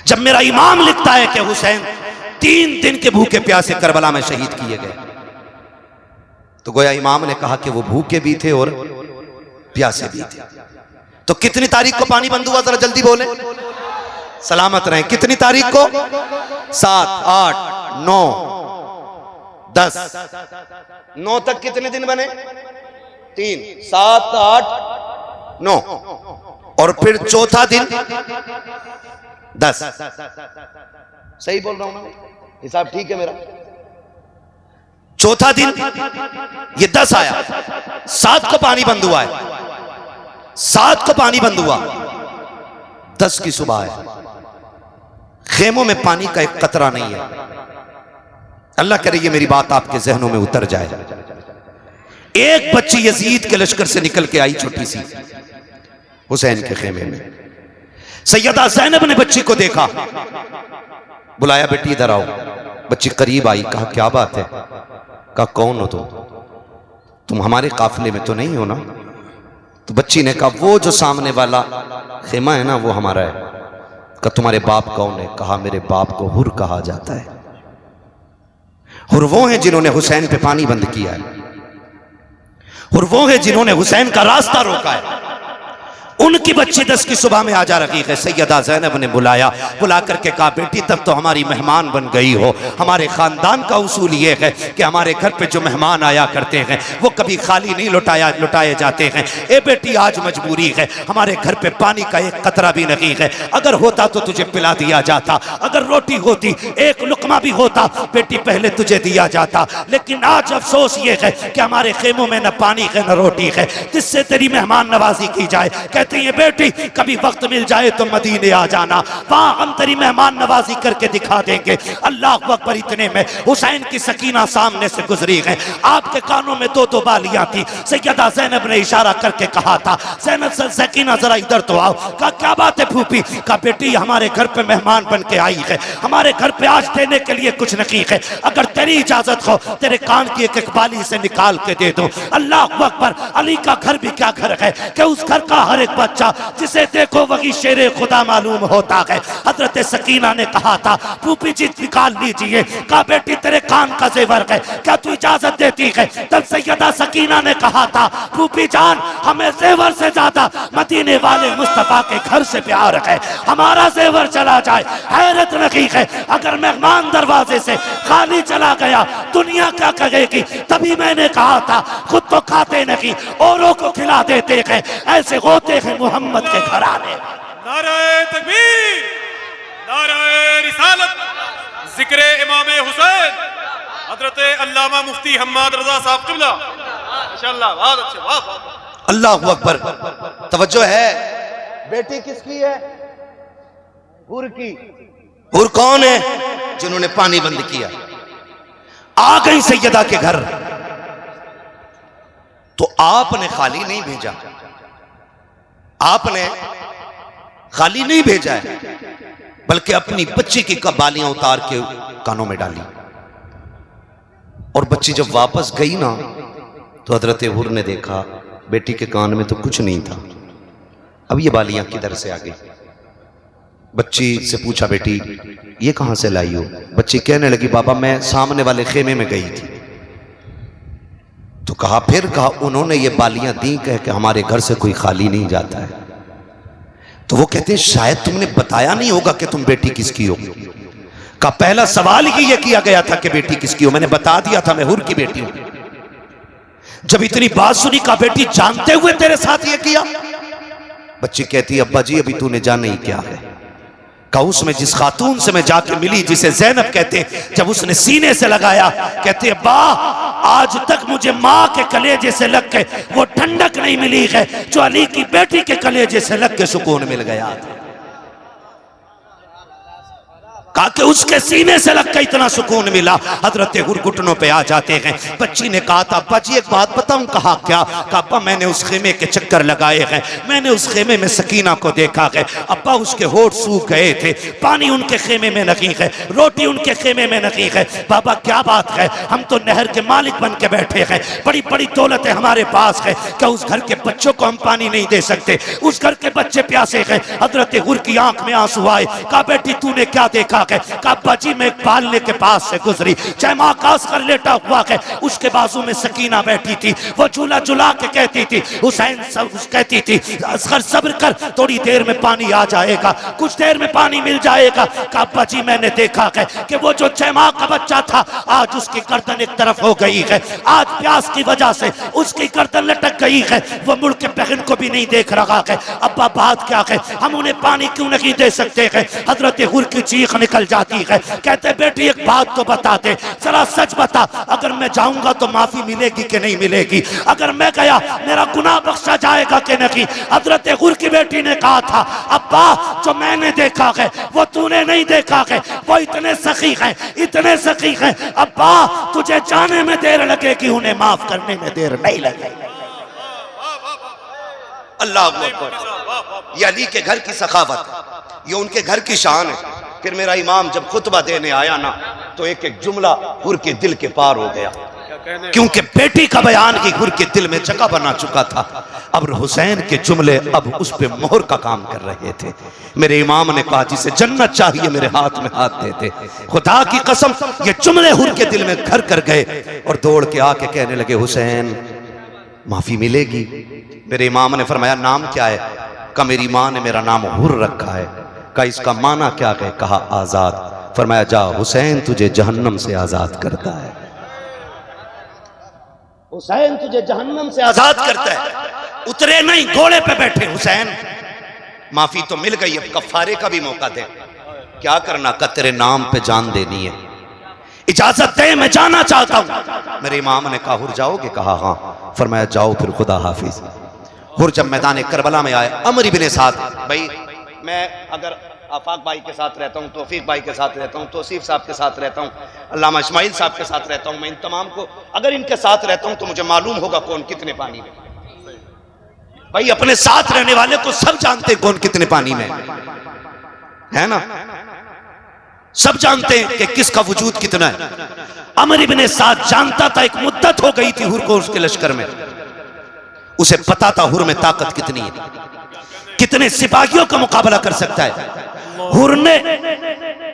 जब मेरा इमाम लिखता है कि हुसैन 3 दिन के भूखे प्यासे करबला में शहीद किए गए, तो गोया इमाम ने कहा कि वो भूखे भी थे और प्यासे भी थे। तो कितनी तारीख को पानी बंद हुआ, जरा जल्दी बोले, सलामत रहें। कितनी तारीख को? 7, 8, 9, 10। 9 तक कितने दिन बने? 3, 7, 8, 9 और फिर चौथा दिन 10। सही बोल रहा हूं ना? हिसाब ठीक है मेरा? चौथा दिन ये 10 आया, 7 को पानी बंद हुआ है, 7 को पानी बंद हुआ, 10 की सुबह है। खेमों में पानी का एक कतरा नहीं है। अल्लाह करे ये मेरी बात आपके जहनों में उतर जाए। एक बच्ची यजीद के लश्कर से निकल के आई, छोटी सी, हुसैन के खेमे में। सैयदा ज़ैनब ने बच्ची को देखा, बुलाया, बेटी इधर आओ। बच्ची करीब आई, कहा क्या बात है? कहा कौन हो तुम हमारे काफिले में तो नहीं हो ना? तो बच्ची ने कहा वो जो सामने वाला खेमा है ना, वो हमारा है। कहा तुम्हारे बाप कौन है? कहा मेरे बाप को हुर कहा जाता है। हुर वो हैं जिन्होंने हुसैन पे पानी बंद किया है, हुर वो हैं जिन्होंने हुसैन का रास्ता रोका है। उनकी बच्ची 10 की सुबह में आ जा रही है। सैयदा ज़ैनब ने बुलाया, बुला करके कहा बेटी तब तो हमारी मेहमान बन गई हो। हमारे खानदान का उसूल ये है कि हमारे घर पे जो मेहमान आया करते हैं वो कभी खाली नहीं लुटाए जाते हैं। ए बेटी आज मजबूरी है, हमारे घर पे पानी का एक कतरा भी नहीं है। अगर होता तो तुझे पिला दिया जाता, अगर रोटी होती, एक लुकमा भी होता बेटी पहले तुझे दिया जाता। लेकिन आज अफसोस ये है कि हमारे खेमों में न पानी है न रोटी है जिससे तेरी मेहमान नवाजी की जाए। ये बेटी कभी वक्त मिल जाए तो मदीने आ जाना, वहां हम तेरी मेहमान नवाजी करके दिखा देंगे। अल्लाह अकबर। इतने में हुसैन की सकीना सामने से गुजरी है, आपके कानों में 2-2 बालियां थी। सैयदा ज़ैनब ने इशारा करके कहा था ज़ैनब सकीना जरा इधर तो आओ। कहा क्या बात है फूफी? कहा बेटी हमारे घर पे मेहमान बन के आई है, हमारे घर पे आज देने के लिए कुछ नहीं है। अगर तेरी इजाजत हो तेरे कान की एक बाली से निकाल के दे दो। अल्लाह अकबर। अली का घर भी क्या घर है कि उस घर का हर एक बच्चा जिसे देखो वही शेरे खुदा मालूम होता है। हजरत सकीना ने कहा था फूफी जी निकाल लीजिए। कहा बेटी तेरे कान का जेवर है, क्या तू इजाजत देती है? तब सैयदा सकीना ने कहा था फूफी जान हमें जेवर से ज्यादा मदीने वाले मुस्तफा के घर से प्यार है। हमारा जेवर चला जाए हैरत नहीं है। अगर मेहमान दरवाजे से खाली चला गया दुनिया क्या कहेगी? तभी मैंने कहा था खुद तो खाते नहीं औरों को खिला देते हैं, ऐसे होते हैं मोहम्मद के घराने। नारे तकबीर, नारे रिसालत, जिक्रे इमाम हुसैन हजरत अल्लामा मुफ्ती हम्माद रजा साहब क़िबला माशाअल्लाह। बहुत अच्छे, वाह। अल्लाह अकबर। तवज्जो है। बेटी किसकी है? हुर की। हुर कौन है? जिन्होंने पानी बंद किया। आ गई सैयदा के घर, तो आपने खाली नहीं भेजा, आपने खाली नहीं भेजा है, बल्कि अपनी बच्ची की बालियां उतार के कानों में डाली। और बच्ची जब वापस गई ना तो हजरत हुर ने देखा बेटी के कान में तो कुछ नहीं था। अब ये बालियां किधर से आ गई? बच्ची से पूछा बेटी ये कहां से लाई हो? बच्ची कहने लगी बाबा मैं सामने वाले खेमे में गई थी। तो कहा फिर? कहा उन्होंने ये बालियां दी कह के हमारे घर से कोई खाली नहीं जाता है। तो वो कहते हैं शायद तुमने बताया नहीं होगा कि तुम बेटी किसकी हो। का पहला सवाल ही ये किया गया था कि बेटी किसकी हो, मैंने बता दिया था मैं हुर की बेटी हूं। जब इतनी बात सुनी का बेटी जानते हुए तेरे साथ ये किया? बच्ची कहती अब्बा जी अभी तूने जाना ही क्या है। का उसमें जिस खातून से मैं जाके मिली जिसे ज़ैनब कहते, जब उसने सीने से लगाया कहते अब्बा आज तक मुझे माँ के कलेजे से लग के वो ठंडक नहीं मिली है जो अली की बेटी के कलेजे से लग के सुकून मिल गया था। कहा कि उसके सीने से लगकर इतना सुकून मिला। हजरत हुर घुटनों पे आ जाते हैं। बच्ची ने कहा था अब्बा जी एक बात बताऊं। कहा क्या? कहा अब्बा मैंने उस खेमे के चक्कर लगाए हैं, मैंने उस खेमे में सकीना को देखा है अब्बा, उसके होठ सूख गए थे, पानी उनके खेमे में नहीं है, रोटी उनके खेमे में नहीं है। बाबा क्या बात है, हम तो नहर के मालिक बन के बैठे हैं, बड़ी बड़ी दौलत है हमारे पास है, क्या उस घर के बच्चों को हम पानी नहीं दे सकते? उस घर के बच्चे प्यासे हैं। हजरत हुर की आंख में आंसू आए। कहा बेटी तूने क्या देखा है? कहा अब्बा जी मैं एक पालने के पास से गुजरी, चैमा आकाश कर लेटा हुआ है, उसके बाजू में सकीना बैठी थी, वो झूला झुला के कहती थी हुसैन सब कहती थी असगर सब्र कर, थोड़ी देर में पानी आ जाएगा, कुछ देर में पानी मिल जाएगा। कहा अब्बा जी मैंने देखा है कि वो जो 6 माह का बच्चा था आज उसकी गर्दन एक तरफ हो गई है, आज प्यास की वजह से उसकी गर्दन लटक गई है, वो मुड़ के बहन को भी नहीं देख रहा है। अब्बा बात क्या है, हम उन्हें पानी क्यों नहीं दे सकते हैं? हजरत हुर की चीख निकल जाती है। कहते बेटी एक बात तो बता दे, जरा सच बता, अगर मैं जाऊंगा तो माफी मिलेगी कि नहीं मिलेगी? अगर मैं गया मेरा गुनाह बख्शा जाएगा कि नहीं? हजरत हुर की बेटी ने कहा था अब्बा जो मैंने देखा है वो तूने नहीं देखा है, वो इतने सखी हैं, इतने सखी हैं अब्बा, तुझे जाने में देर लगेगी, उन्हें माफ करने में देर नहीं लगेगी। अल्लाह अकबर। ये अली के घर की सखावत, ये उनके घर की शान है। फिर मेरा इमाम जब खुतबा देने आया ना तो एक एक जुमला हुर के दिल के पार हो गया, क्योंकि बेटी का बयान ही हुर के दिल में जगह बना चुका था। अब हुसैन के जुमले अब उस पे मोहर का काम कर रहे थे। मेरे इमाम ने कहा जिसे जन्नत चाहिए मेरे हाथ में हाथ देते। खुदा की कसम ये जुमले हुर के दिल में घर कर गए और दौड़ के आके कहने लगे हुसैन माफी मिलेगी? मेरे इमाम ने फरमाया नाम क्या है? कहा मेरी माँ ने मेरा नाम हुर रखा है। कहा इसका माना क्या है? कहा आजाद। फरमाया जा हुसैन तुझे जहन्नम से आजाद करता है, हुसैन तुझे जहन्नम से आजाद करता है। उतरे नहीं, घोड़े पे बैठे हुसैन। माफी तो मिल गई, अब कफारे का भी मौका दे। क्या करना? का तेरे नाम पे जान देनी है, इजाजत दे, मैं जाना चाहता हूं। मेरे इमाम ने कहा हुर जाओगे? कहा हाँ। फरमाया जाओ फिर खुदा हाफिज। हुर जब मैदान करबला में आए, अमर इब्ने साद, भाई मैं अगर आफाक भाई के साथ रहता हूँ, तौफीक भाई के साथ रहता हूँ, तौसीफ साहब के साथ रहता हूँ, अल्लामा इस्माइल साहब के साथ रहता हूँ, मैं इन तमाम को अगर इनके साथ रहता हूँ तो मुझे मालूम होगा कौन कितने पानी में। भाई अपने साथ रहने वाले को सब जानते कौन कितने पानी में है ना, सब जानते हैं कि किसका वजूद कितना है। अमर इब्ने साद जानता था, एक मुद्दत हो गई थी हुर को उसके लश्कर में, उसे पता था हुर में ताकत कितनी है, कितने सिपाहियों का मुकाबला कर सकता है। हुर ने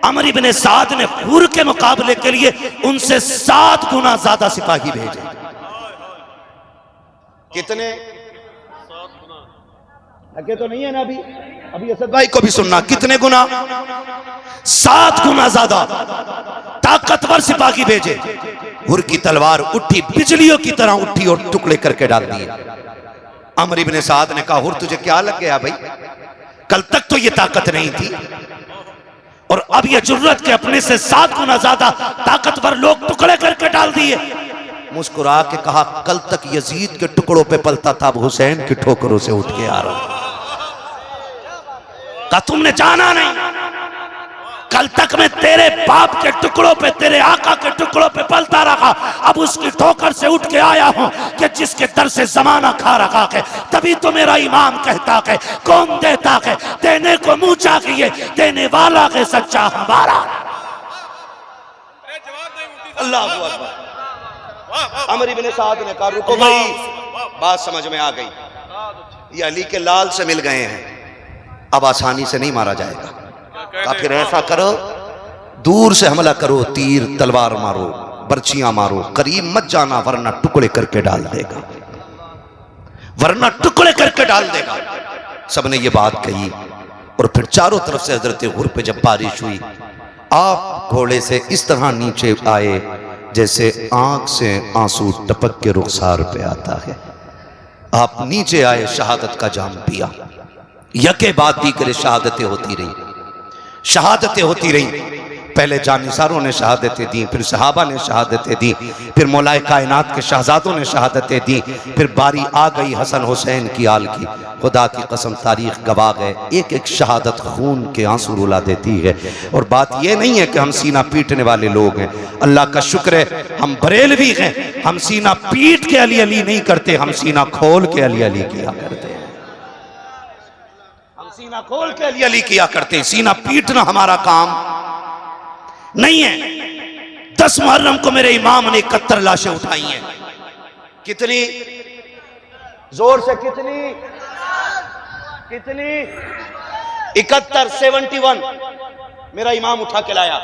अमर इब्ने साद ने हुर के मुकाबले के लिए उनसे 7 गुना ज्यादा सिपाही भेजे। कितने? लगे तो नहीं है ना अभी असद भाई को भी सुनना, कितने गुना? 7 गुना ज्यादा ताकतवर सिपाही भेजे। हुर की तलवार उठी, बिजलियों की तरह उठी और टुकड़े करके डाल दिए। अमर इब्ने साद ने कहा हुर तुझे क्या लग गया भाई, कल तक तो ये ताकत नहीं थी और अब ये जुर्रत के अपने से 7 गुना ज्यादा ताकतवर लोग टुकड़े करके डाल दिए। मुस्कुरा के कहा कल तक यजीद के टुकड़ों पे पलता था, अब हुसैन की ठोकरों से उठ के आ रहा हूं। कहा तुमने जाना नहीं, कल तक मैं तेरे बाप के टुकड़ों पे, तेरे आका के टुकड़ों पे पलता रहा, अब उसकी ठोकर से उठ के आया हूं कि जिसके दर से जमाना खा रखा है। तभी तो मेरा इमाम कहता है कौन देता है देने को मुंह चाहिए, देने वाला है सच्चा हमारा। अल्लाह अकबर। अमर इब्ने साद ने कहा रुको भाई, बात समझ में आ गई, ये अली के लाल से मिल गए हैं, अब आसानी से नहीं मारा जाएगा। का फिर ऐसा करो दूर से हमला करो, तीर तलवार मारो, बर्छियां मारो, करीब मत जाना वरना टुकड़े करके डाल देगा, वरना टुकड़े करके डाल देगा। सबने ये बात कही और फिर चारों तरफ से हजरत हुर पे जब बारिश हुई, आप घोड़े से इस तरह नीचे आए जैसे आंख से आंसू टपक के रुखसार पे आता है। आप नीचे आए, शहादत का जाम पिया, यके बाद दीगरे शहादतें होती रही, शहादतें होती रही। पहले जानिसारों ने शहादतें दी, फिर सहाबा ने शहादतें दी, फिर मौलाए कायनात के शहजादों ने शहादतें दी, फिर बारी आ गई हसन हुसैन की आल की। खुदा की कसम तारीख गवाह है, एक एक शहादत खून के आंसू रुला देती है। और बात यह नहीं है कि हम सीना पीटने वाले लोग हैं, अल्लाह का शुक्र है हम बरेलवी हैं, हम सीना पीट के अली अली नहीं करते, हम सीना खोल के अली अली किया करते हैं। हम सीना खोल के अली अली किया करते हैं, सीना पीटना हमारा काम नहीं है। 10 मुहर्रम को मेरे इमाम ने 71 लाशें उठाई हैं। कितनी जोर से, कितनी 71, 71 मेरा इमाम उठा के लाया।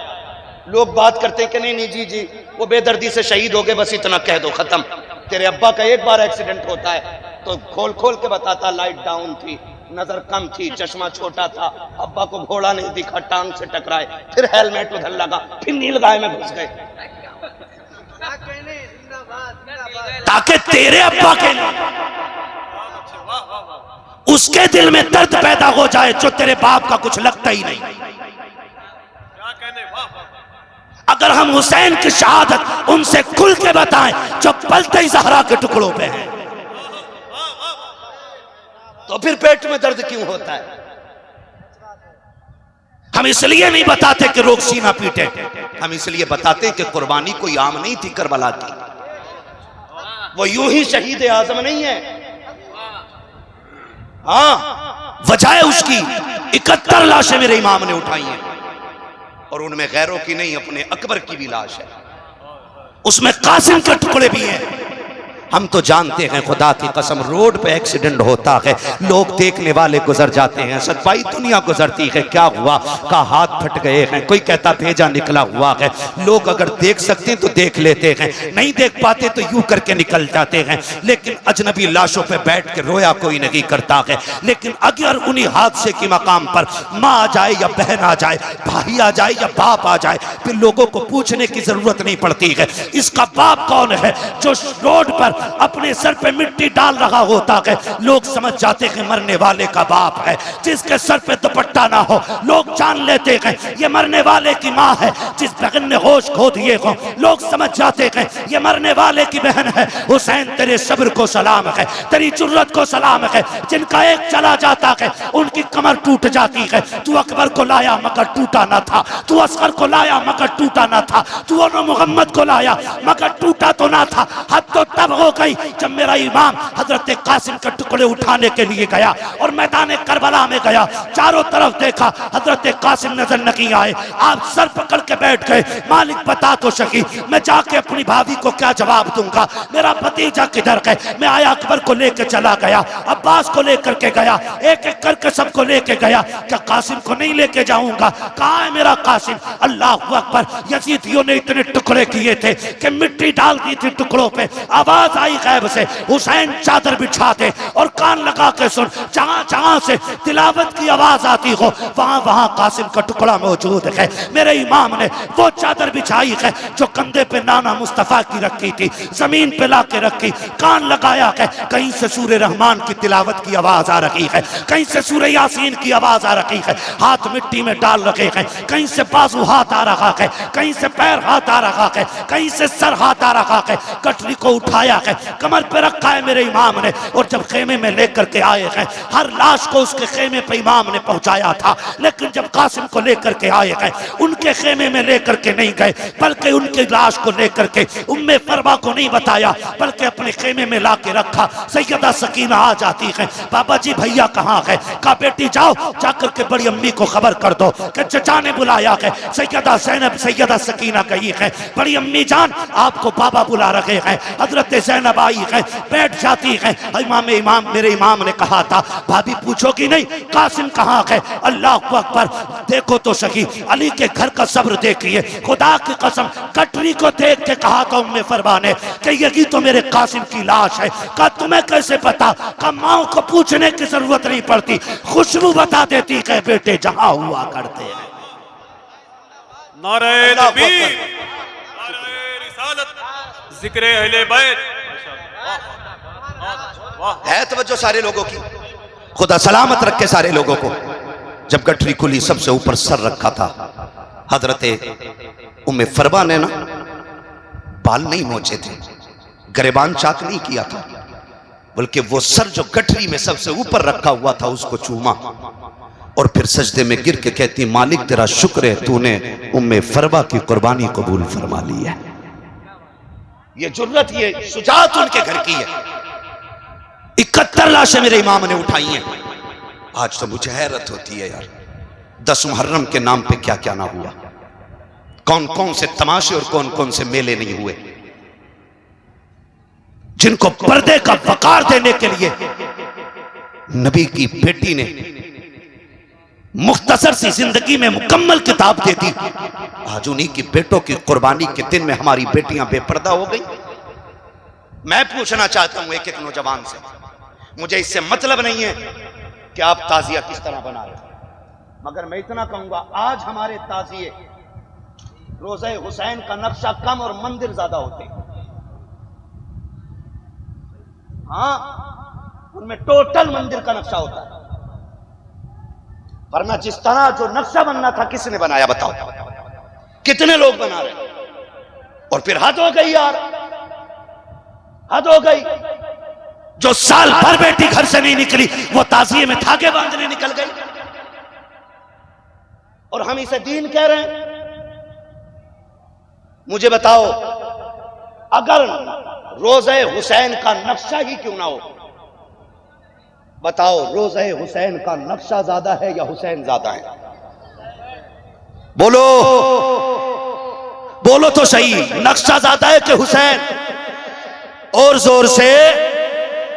लोग बात करते हैं कि नहीं नहीं जी वो बेदर्दी से शहीद हो गए, बस इतना कह दो खत्म। तेरे अब्बा का एक बार एक्सीडेंट होता है तो खोल खोल के बताता, लाइट डाउन थी, नजर कम थी, चश्मा छोटा था, अब्बा को घोड़ा नहीं दिखा, टांग से टकराए, फिर हेलमेट उधर लगा, फिर नीलगाय में घुस गए। ताकि तेरे अब्बा के उसके दिल में दर्द पैदा हो जाए जो तेरे बाप का कुछ लगता ही नहीं। अगर हम हुसैन की शहादत उनसे खुल के बताएं जो पलते ही ज़हरा के टुकड़ों पे हैं, तो फिर पेट में दर्द क्यों होता है? हम इसलिए नहीं बताते कि लोग सीना पीटे, हम इसलिए बताते कि कुर्बानी कोई आम नहीं थी करबला की। वो यूं ही शहीद आजम नहीं है। हाँ, वजह उसकी 71 लाशें मेरे इमाम ने उठाई हैं, और उनमें गैरों की नहीं, अपने अकबर की भी लाश है, उसमें कासिम के टुकड़े भी हैं। हम तो जानते हैं खुदा की कसम, रोड पे एक्सीडेंट होता है, लोग देखने वाले गुजर जाते हैं, सच्चाई दुनिया गुजरती है, क्या हुआ का हाथ फट गए हैं, कोई कहता भेजा निकला हुआ है। लोग अगर देख सकते हैं तो देख लेते हैं, नहीं देख पाते तो यूं करके निकल जाते हैं। लेकिन अजनबी लाशों पे बैठ के रोया कोई नहीं करता है। लेकिन अगर उन्हीं हादसे के मकाम पर माँ आ जाए या बहन आ जाए, भाई आ जाए या बाप आ जाए, फिर लोगों को पूछने की जरूरत नहीं पड़ती है इसका बाप कौन है। जो रोड पर अपने सर पे मिट्टी डाल रहा होता है, लोग समझ जाते हैं मरने वाले का बाप है। जिसके सर पे दुपट्टा ना हो, लोग जान लेते हैं ये मरने वाले की माँ है। जिस बहन ने होश खो दिए हो, लोग समझ जाते हैं ये मरने वाले की बहन है। हुसैन तेरे सब्र को सलाम है, तेरी जुर्रत को सलाम है। जिनका एक चला जाता है उनकी कमर टूट जाती है। तू अकबर को लाया मगर टूटा ना था, तू असगर को लाया मगर टूटा ना था, तू मोहम्मद को लाया मगर टूटा तो ना था। हद तो तब हो गई जब मेरा इमाम हजरत कासिम के टुकड़े उठाने के लिए गया और मैदान करबला में गया। चारों तरफ देखा, हजरत कासिम नजर नहीं आए। आप सर पकड़ के बैठ गए, मालिक बता तो सकी मैं जाके अपनी भाभी को क्या जवाब दूंगा, मेरा भतीजा किधर है। मैं आया अकबर को लेकर चला गया, अब्बास को लेकर के गया, एक एक करके सबको लेके गया। क्या कासिम को नहीं लेके जाऊंगा? कहाँ है मेरा कासिम? अल्लाह अकबर, यजीदियों ने इतने टुकड़े किए थे कि मिट्टी डाल दी थी टुकड़ों पे। आवाज आई गैब से, हुसैन चादर बिछा दे और कान लगा के सुन, जहां जहां से तिलावत की आवाज आती हो वहां वहां कासिम का टुकड़ा मौजूद है। मेरे इमाम ने वो चादर बिछाई है जो कंधे पे नाना मुस्तफा की रखी थी, जमीन पे ला के रखी, कान लगाया है। कहीं से सूरे रहमान की तिलावत की आवाज आ रही है, कहीं से सूरे यासीन की आवाज आ रही है। हाथ मिट्टी में डाल रखे हैं, कहीं से बाजू हाथ आ रहा है, कहीं से पैर हाथ आ रहा है, कहीं से सर हाथ आ रहा है। कटरी को उठाया है, कमर पे रखा है मेरे इमाम ने, और जब खेमे में लेकर के आए हैं, हर लाश को उसके खेमे पे इमाम ने पहुंचाया था। लेकिन जब कासिम को लेकर के आए हैं, उनके खेमे में लेकर के नहीं गए, बल्कि उनकी लाश को लेकर के उम्मे फरमा को नहीं बताया, बल्कि अपने खेमे में ला के रखा। सैयदा सकीना आ जाती है, बाबा जी भैया कहाँ है? कहा बेटी जाओ जाकर के बड़ी अम्मी को खबर कर दो कि चचा ने बुलाया है। सैयदा ज़ैनब, सैयदा सकीना गई है, बड़ी अम्मी जान आपको बाबा बुला रहे हैं। हजरत ज़ैनब आई है, बैठ जाती है। इमाम मेरे इमाम ने कहा था भाभी पूछोगी नहीं कासिम कहाँ है? अल्लाह अकबर, देखो तो सही अली के घर का सब्र देखिए। खुदा की कसम कटरी को देख के कहा था उम्मे फरमा ने कि यही तो मेरे कासिम की लाश है। कहा तुम्हें कैसे पता? कहा माँ को पूछने की जरूरत नहीं पड़ती, खुशबू बता देती है बेटे जहां हुआ करते हैं। नारे तकबीर, नारे रिसालत, जिक्रे अहले बैत। है तवज्जो सारे लोगों की, खुदा सलामत रखे सारे लोगों को। जब गठरी खुली सबसे ऊपर सर रखा था, हजरत उम्मे फरवा ने ना बाल नहीं नोचे थे, गरेबान चाक नहीं किया था, बल्कि वो सर जो गठरी में सबसे ऊपर रखा हुआ था उसको चूमा और फिर सजदे में गिर के कहती, मालिक तेरा शुक्र है तूने उम्मे फरवा की कुर्बानी कबूल फरमा ली है। ये जुर्रत, ये शुजाअत उनके घर की है। 71 लाशें मेरे इमाम ने उठाई हैं। आज तो मुझे हैरत होती है यार, 10 मुहर्रम के नाम पे क्या क्या ना हुआ, कौन कौन से तमाशे और कौन कौन से मेले नहीं हुए, जिनको पर्दे का वकार देने के लिए नबी की बेटी ने मुख्तसर सी जिंदगी में मुकम्मल किताब दे दी। आज उन्हीं की बेटों की कुर्बानी के दिन में हमारी बेटियां बेपर्दा हो गई। मैं पूछना चाहता हूं एक एक नौजवान से, मुझे इससे मतलब नहीं है कि आप ताजिया किस तरह बना रहे हो, मगर मैं इतना कहूंगा, आज हमारे ताजिए रोज़े हुसैन का नक्शा कम और मंदिर ज्यादा होते, हाँ उनमें टोटल मंदिर का नक्शा होता है, वरना जिस तरह जो नक्शा बनना था किसने बनाया बताओ, कितने लोग बना रहे। और फिर हद हो गई यार, हद हो गई। जो साल भर बेटी घर से नहीं निकली वो ताजिए में धागे बांधने निकल गई, और हम इसे दीन कह रहे हैं। मुझे बताओ, अगर रोज़े हुसैन का नक्शा ही क्यों ना हो, बताओ रोज़े हुसैन का नक्शा ज्यादा है या हुसैन ज्यादा है? बोलो बोलो तो सही, नक्शा ज्यादा है कि हुसैन? और जोर से,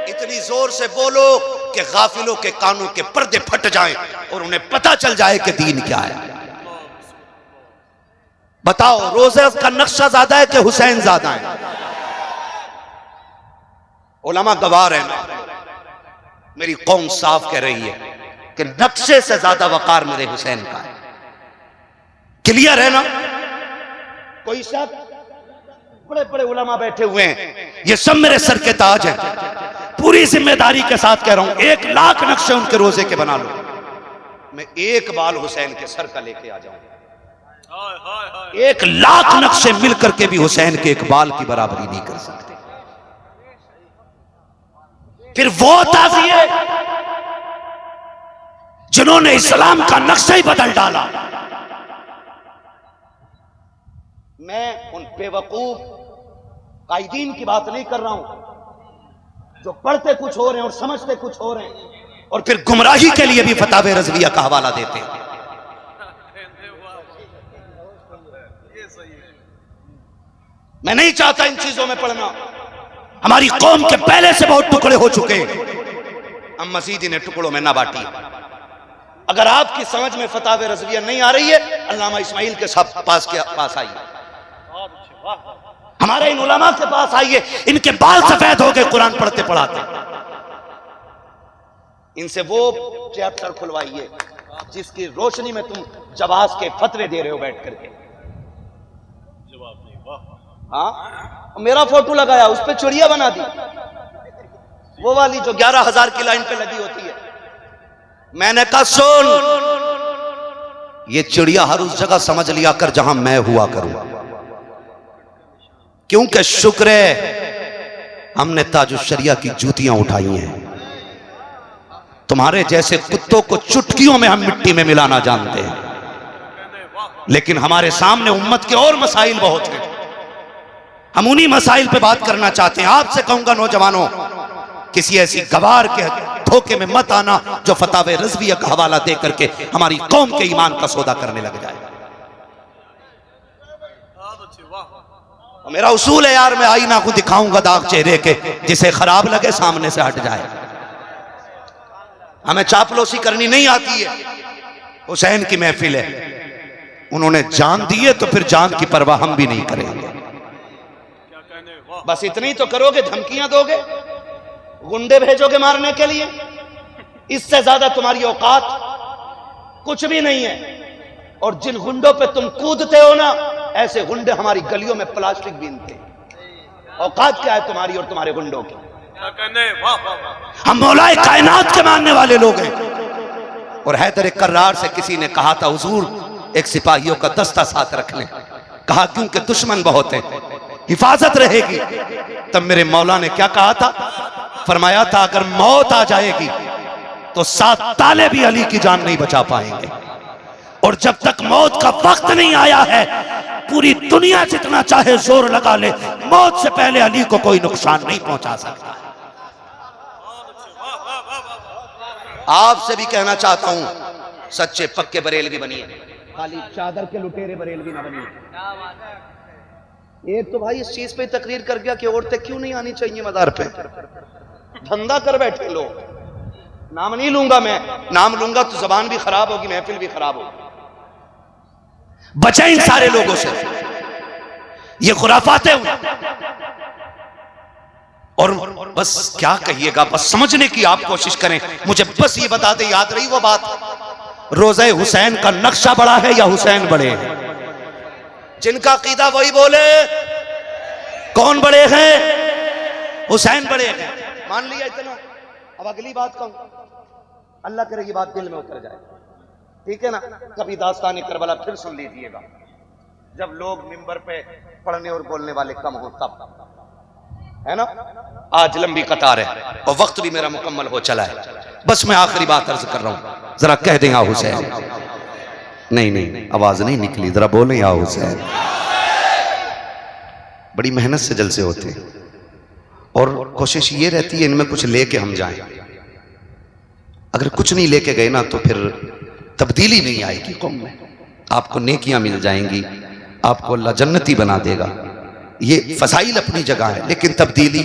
इतनी जोर से बोलो कि गाफिलों के कानों के पर्दे फट जाएं और उन्हें पता चल जाए कि दीन क्या है। बताओ रोज़े का नक्शा ज्यादा है कि हुसैन ज्यादा है? उलमा गवाह है ना, मेरी कौम साफ कह रही है कि नक्शे से ज्यादा वकार मेरे हुसैन का है। क्लियर है ना? कोई शक? बड़े बड़े उलमा बैठे हुए हैं, ये सब मेरे सर के ताज हैं। पूरी जिम्मेदारी के साथ कह रहा हूं, 1 लाख नक्शे उनके रोजे के बना लो, मैं एक बाल हुसैन के सर का लेके आ जाऊंगा। 1 लाख नक्शे मिलकर के भी हुसैन के एक बाल की बराबरी नहीं कर सकते। फिर वो ताज़िए जिन्होंने इस्लाम का नक्शा ही बदल डाला। मैं उन बेवकूफ कायदीन की बात नहीं कर रहा हूं जो पढ़ते कुछ हो रहे हैं और समझते कुछ हो रहे हैं और फिर गुमराही के लिए भी फतावे रज़विया का हवाला देते हैं। मैं नहीं चाहता इन चीजों में पढ़ना। हमारी कौम के पहले से बहुत टुकड़े हो चुके हैं, हम मजीद इन्हें टुकड़ों में ना बांटिए। अगर आपकी समझ में फतावे रज़विया नहीं आ रही है, अल्लामा इस्माइल के पास आइए, हमारे इन उलमा के पास आइए, इनके बाल सफेद हो गए कुरान पढ़ते पढ़ाते। इनसे वो चैप्टर खुलवाइए जिसकी रोशनी में तुम जवाज के फतवे दे रहे हो बैठ करके। हाँ, मेरा फोटो लगाया, उस पे चिड़िया बना दी, वो वाली जो 11,000 की लाइन पे लगी होती है। मैंने कहा सुन, ये चिड़िया हर उस जगह समझ लिया कर जहां मैं हुआ करूं, क्योंकि शुक्र है हमने ताजुश शरिया की जूतियां उठाई हैं। तुम्हारे जैसे कुत्तों को चुटकियों में हम मिट्टी में मिलाना जानते हैं, लेकिन हमारे सामने उम्मत के और मसाइल बहुत हैं, हम उन्हीं मसाइल पे बात करना चाहते हैं। आपसे कहूंगा नौजवानों, किसी ऐसी गवार के धोखे में मत आना जो फतावे रज़विया का हवाला दे करके हमारी कौम के ईमान का सौदा करने लग जाए। मेरा उसूल है यार, मैं आईना को दिखाऊंगा दाग चेहरे के, जिसे खराब लगे सामने से हट जाए। हमें चापलूसी करनी नहीं आती है। हुसैन की महफिल है, उन्होंने जान दी है तो फिर जान की परवाह हम भी नहीं करेंगे। बस इतनी तो करोगे, धमकियां दोगे, गुंडे भेजोगे मारने के लिए, इससे ज्यादा तुम्हारी औकात कुछ भी नहीं है। और जिन गुंडों पे तुम कूदते हो ना, ऐसे गुंडे हमारी गलियों में प्लास्टिक बीनते। औकात क्या है तुम्हारी और तुम्हारे गुंडों की? हम मौलाए कायनात के मानने वाले लोग हैं। और हैदर कर्रार से किसी ने कहा था, हुजूर एक सिपाहियों का दस्ता साथ रख लें। कहा क्योंकि दुश्मन बहुत है, हिफाजत रहेगी। तब मेरे मौला ने क्या कहा था? फरमाया था अगर मौत आ जाएगी तो 7 ताले भी अली की जान नहीं बचा पाएंगे। और जब तक मौत का वक्त नहीं आया है, पूरी दुनिया जितना चाहे जोर लगा ले, मौत से पहले अली को कोई नुकसान नहीं पहुंचा सकता। आपसे भी कहना चाहता हूं, सच्चे पक्के बरेलवी बनिए, खाली चादर के लुटेरे बरेलवी ना बनिए। एक तो भाई इस चीज पे तकरीर कर गया कि औरतें क्यों नहीं आनी चाहिए मदार पे, धंधा कर बैठे लोग। नाम नहीं लूंगा मैं, नाम लूंगा तो जबान भी खराब होगी, महफिल भी खराब होगी। बचे इन सारे लोगों से, ये खुराफाते हुए। और बस क्या कहिएगा, बस समझने की आप कोशिश करें। मुझे बस ये बता दे, याद रही वो बात, रोज़े हुसैन का नक्शा बड़ा है या हुसैन बड़े हैं? जिनका अकीदा वही बोले, कौन बड़े हैं? हुसैन बड़े हैं। मान लिया इतना। अब अगली बात कहूं, अल्लाह करे ये बात दिल में उतर जाए, ठीक है ना? कभी दास्तान करबला फिर सुन लीजिएगा, जब लोग मिंबर पे पढ़ने और बोलने वाले कम हो तब, है ना? आज लंबी कतार है और वक्त भी मेरा मुकम्मल हो चला है। बस मैं आखिरी बात अर्ज कर रहा हूं, जरा कह दें या हुसैन। नहीं, आवाज नहीं निकली, जरा बोलें या हुसैन। बड़ी मेहनत से जलसे होते हैं और कोशिश ये रहती है इनमें कुछ लेके हम जाएं। अगर कुछ नहीं लेके गए ना तो फिर तब्दीली नहीं आएगी कौम में। आपको नेकियां मिल जाएंगी, आपको अल्लाह जन्नती बना देगा। ये फसाइल अपनी जगह है, लेकिन तब्दीली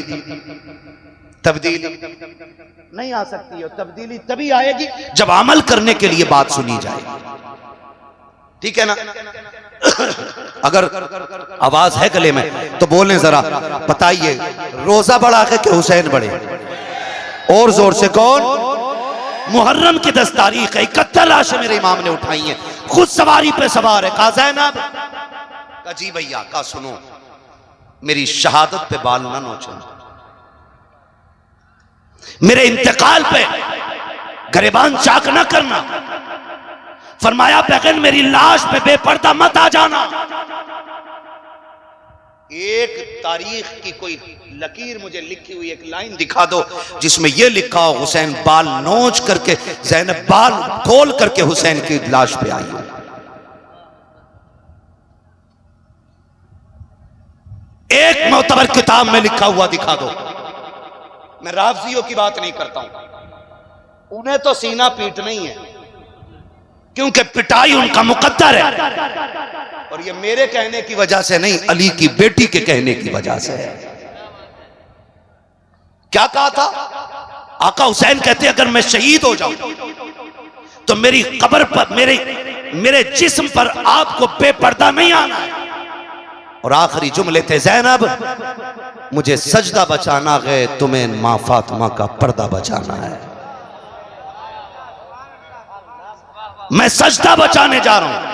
नहीं आ सकती है। तब्दीली तभी आएगी जब अमल करने के लिए बात सुनी जाएगी, ठीक है ना? अगर आवाज है गले में तो बोलें जरा, बताइए रोजा बड़ा है कि हुसैन बड़े? और जोर से कौन? मुहर्रम की 10 तारीख है, 71 लाशें मेरे इमाम ने उठाई हैं, खुद सवारी पे सवार है। कहा ज़ैनब, कहा जी भैया, कहा सुनो, मेरी शहादत पे बाल ना नोचो, मेरे इंतकाल पे गरेबान चाक ना करना। फरमाया बहन मेरी लाश पे बेपर्दा मत आ जाना। एक तारीख की कोई लकीर मुझे लिखी हुई एक लाइन दिखा दो जिसमें यह लिखा हो हुसैन बाल नोच करके, ज़ैनब बाल खोल करके हुसैन की लाश पे आई। एक मोतबर किताब में लिखा हुआ दिखा दो। मैं राफजियों की बात नहीं करता हूं, उन्हें तो सीना पीटना ही है क्योंकि पिटाई उनका मुकद्दर है। और ये मेरे कहने की वजह से नहीं, अली की बेटी के कहने की वजह से है। क्या कहा था आका हुसैन? कहते अगर मैं शहीद हो जाऊं तो मेरी कब्र पर, मेरे जिस्म पर आपको बेपर्दा नहीं आना है। और आखिरी जुमले थे, ज़ैनब मुझे सजदा बचाना है, तुम्हें मां फातिमा का पर्दा बचाना है। मैं सजदा बचाने जा रहा हूं,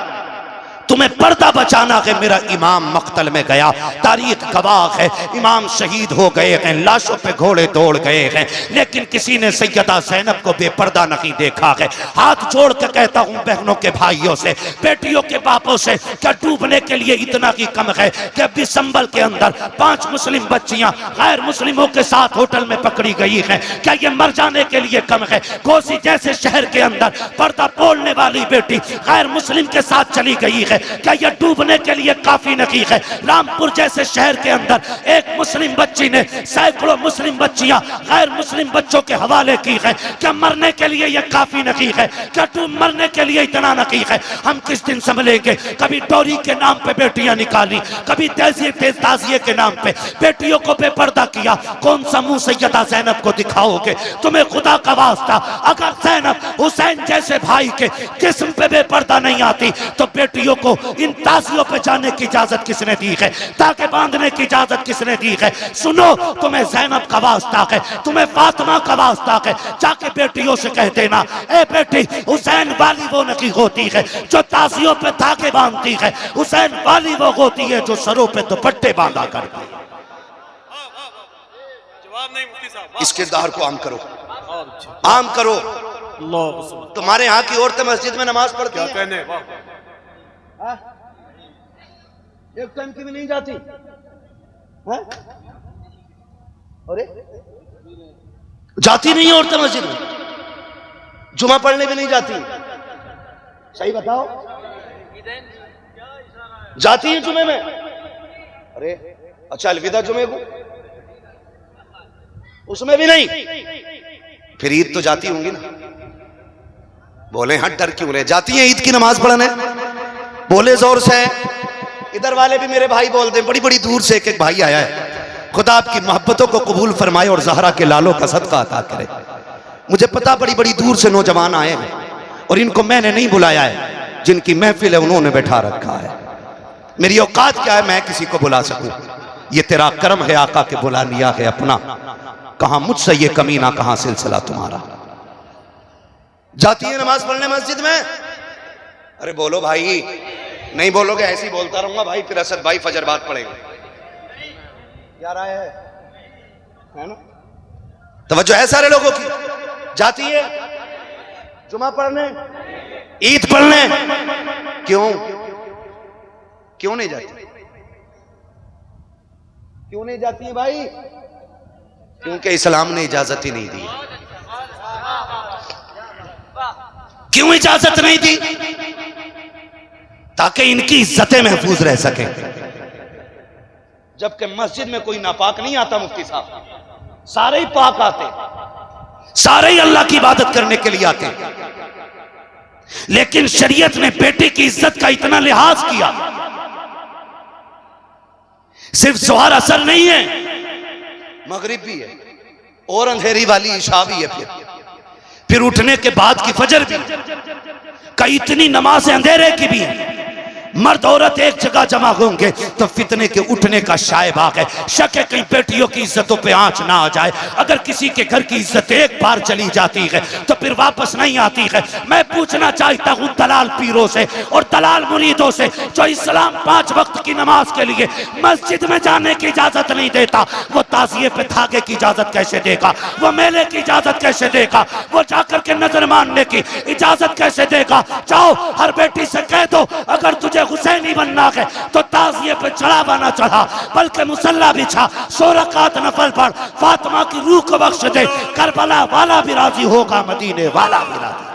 तुम्हें पर्दा बचाना है। मेरा इमाम मक्तल में गया, तारीख गवाह है, इमाम शहीद हो गए हैं, लाशों पे घोड़े दौड़ गए हैं, लेकिन किसी ने सैयदा ज़ैनब को बेपर्दा नहीं देखा है। हाथ जोड़ के कहता हूं बहनों के भाइयों से, बेटियों के बापों से, क्या डूबने के लिए इतना ही कम है कि दिसंबर के अंदर 5 मुस्लिम बच्चियां गैर मुस्लिमों के साथ होटल में पकड़ी गई हैं? क्या ये मर जाने के लिए कम है? कोसी जैसे शहर के अंदर पर्दा बोलने वाली बेटी गैर मुस्लिम के साथ चली गई है, क्या यह डूबने के लिए काफी नहीं है? रामपुर जैसे शहर के अंदर एक मुस्लिम बच्ची ने सैकड़ों मुस्लिम बच्चियां गैर मुस्लिम बच्चों के हवाले की है, क्या मरने के लिए यह काफी नहीं है? क्या डूब मरने के लिए इतना नहीं है? हम किस दिन संभलेंगे? कभी डोरी के नाम पे बेटियां निकाली, कभी ताजिए के नाम पे बेटियों को बेपर्दा किया। कौन सा मुंह सैयदा ज़ैनब को दिखाओगे? तुम्हें खुदा का वास्ता, अगर ज़ैनब हुसैन जैसे भाई के जिस्म पे बेपर्दा नहीं आती तो बेटियों को इन ताजियों पे जाने की इजाजत किसने दी है? ताकि बांधने की इजाजत किसने दी है? सुनो, तुम्हें ज़ैनब का वास्ता है, तुम्हें फातिमा का वास्ता है, जाके बेटियों से कह देना, ए बेटी हुसैन वाली वो नहीं होती है जो ताजियों पे धागे बांधती है, हुसैन वाली वो होती है जो सरों पे दुपट्टे बांधा करती है। जवाब नहीं मुफ्ती साहब। इस किरदार को आम करो, आम करो। तुम्हारे यहाँ की औरतें मस्जिद में नमाज पढ़ती हैं? क्या कहने? एक टाइम की भी नहीं जाती है? अरे जाती नहीं औरतें मस्जिद में, जुमा पढ़ने भी नहीं जाती। सही बताओ, जाती है जुमे में? अरे अच्छा, अलविदा जुमे को उसमें भी नहीं, फिर ईद तो जाती होंगी ना? बोले हाँ, डर क्यों रहे, जाती है ईद की नमाज पढ़ने? बोले जोर से। इधर वाले भी मेरे भाई बोलते हैं, बड़ी बड़ी दूर से एक एक भाई आया है, खुदा आपकी मोहब्बतों को कबूल फरमाए और ज़हरा के लालों का सदका अता करे। मुझे पता बड़ी बड़ी दूर से नौजवान आए हैं और इनको मैंने नहीं बुलाया है, जिनकी महफिल है उन्होंने बैठा रखा है। मेरी औकात क्या है मैं किसी को बुला सकूं? ये तेरा करम है आका के बुला लिया है अपना, कहां मुझसे ये कमीना, कहां सिलसिला तुम्हारा। जाती है नमाज पढ़ने मस्जिद में? अरे बोलो भाई, नहीं बोलोगे ऐसे ही बोलता रहूंगा भाई, फिर असद भाई फजर बाद पड़ेंगे। यार आए है ना? तवज्जो है सारे लोगों की। जाती है जुमा पढ़ने, ईद पढ़ने, क्यों क्यों नहीं जाती? क्यों नहीं जाती है भाई? क्योंकि इस्लाम ने इजाजत ही नहीं दी। क्यों इजाजत नहीं दी? ताकि इनकी इज्जतें महफूज रह सके। जबकि मस्जिद में कोई नापाक नहीं आता मुफ्ती साहब, सारे ही पाक आते, सारे ही अल्लाह की इबादत करने के लिए आते। लेकिन शरीयत ने बेटे की इज्जत का इतना लिहाज किया, सिर्फ ज़ोहर असर नहीं है, मगरिब भी है और अंधेरी वाली इशा भी है, फिर उठने के बाद की फजर भी। कई इतनी नमाज अंधेरे की भी है। मर्द औरत एक जगह जमा होंगे तो फितने के उठने का शायबाग है। शक है कहीं बेटियों की इज्जतों पे आंच ना आ जाए। अगर किसी के घर की इज्जत एक बार चली जाती है तो फिर वापस नहीं आती है। मैं पूछना चाहता हूँ दलाल पीरों से और दलाल मुरीदों से, जो इस्लाम 5 वक्त की नमाज के लिए मस्जिद में जाने की इजाजत नहीं देता, वो ताजिए पे धागे की इजाजत कैसे देगा? वो मेले की इजाजत कैसे देगा? वो जाकर के नजर मानने की इजाजत कैसे देगा? जाओ हर बेटी से कह दो, अगर तुझे हुसैनी बनना है तो ताजिए पे चढ़ावा ना चढ़ा, बल्कि मुसल्ला बिछा, 100 रकात नफल पढ़, फातिमा की रूह को बख्श दे, करबला वाला भी राजी होगा, मदीने वाला भी राजी।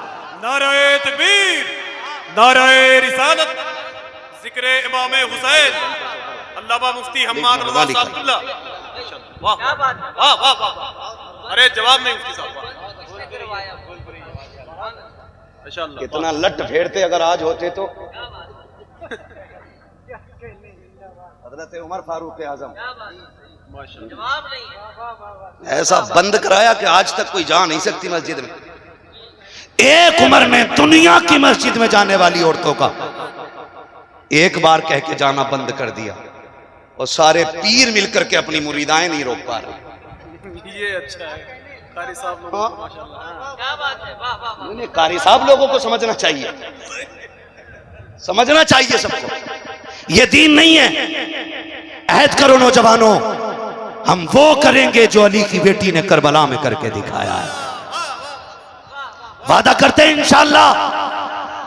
नारे तकबीर, नारे रिसालत, जिक्रे इमाम हुसैन, अल्लामा मुफ्ती हम्माद रज़ा साहब किबला। वाह वाह वाह वाह, अरे जवाब नहीं मुफ्ती साहब, कितना लट फेरते अगर आज होते तो। हज़रत उमर फारूक आज़म ऐसा बंद कराया कि आज तक कोई जा नहीं सकती मस्जिद में। एक उमर ने दुनिया की मस्जिद में जाने वाली औरतों का एक बार कह के जाना बंद कर दिया और सारे पीर मिलकर के अपनी मुरीदाएं नहीं रोक पा रहे। ये अच्छा है, कारी साहब लोगों को माशाल्लाह, क्या बात है, वाह वाह वाह। कारी साहब लोगों को समझना चाहिए, समझना चाहिए सबको। ये दीन नहीं है। अहद करो नौजवानों, हम वो करेंगे जो अली की बेटी ने करबला में करके दिखाया है। वादा करते हैं इंशाअल्लाह।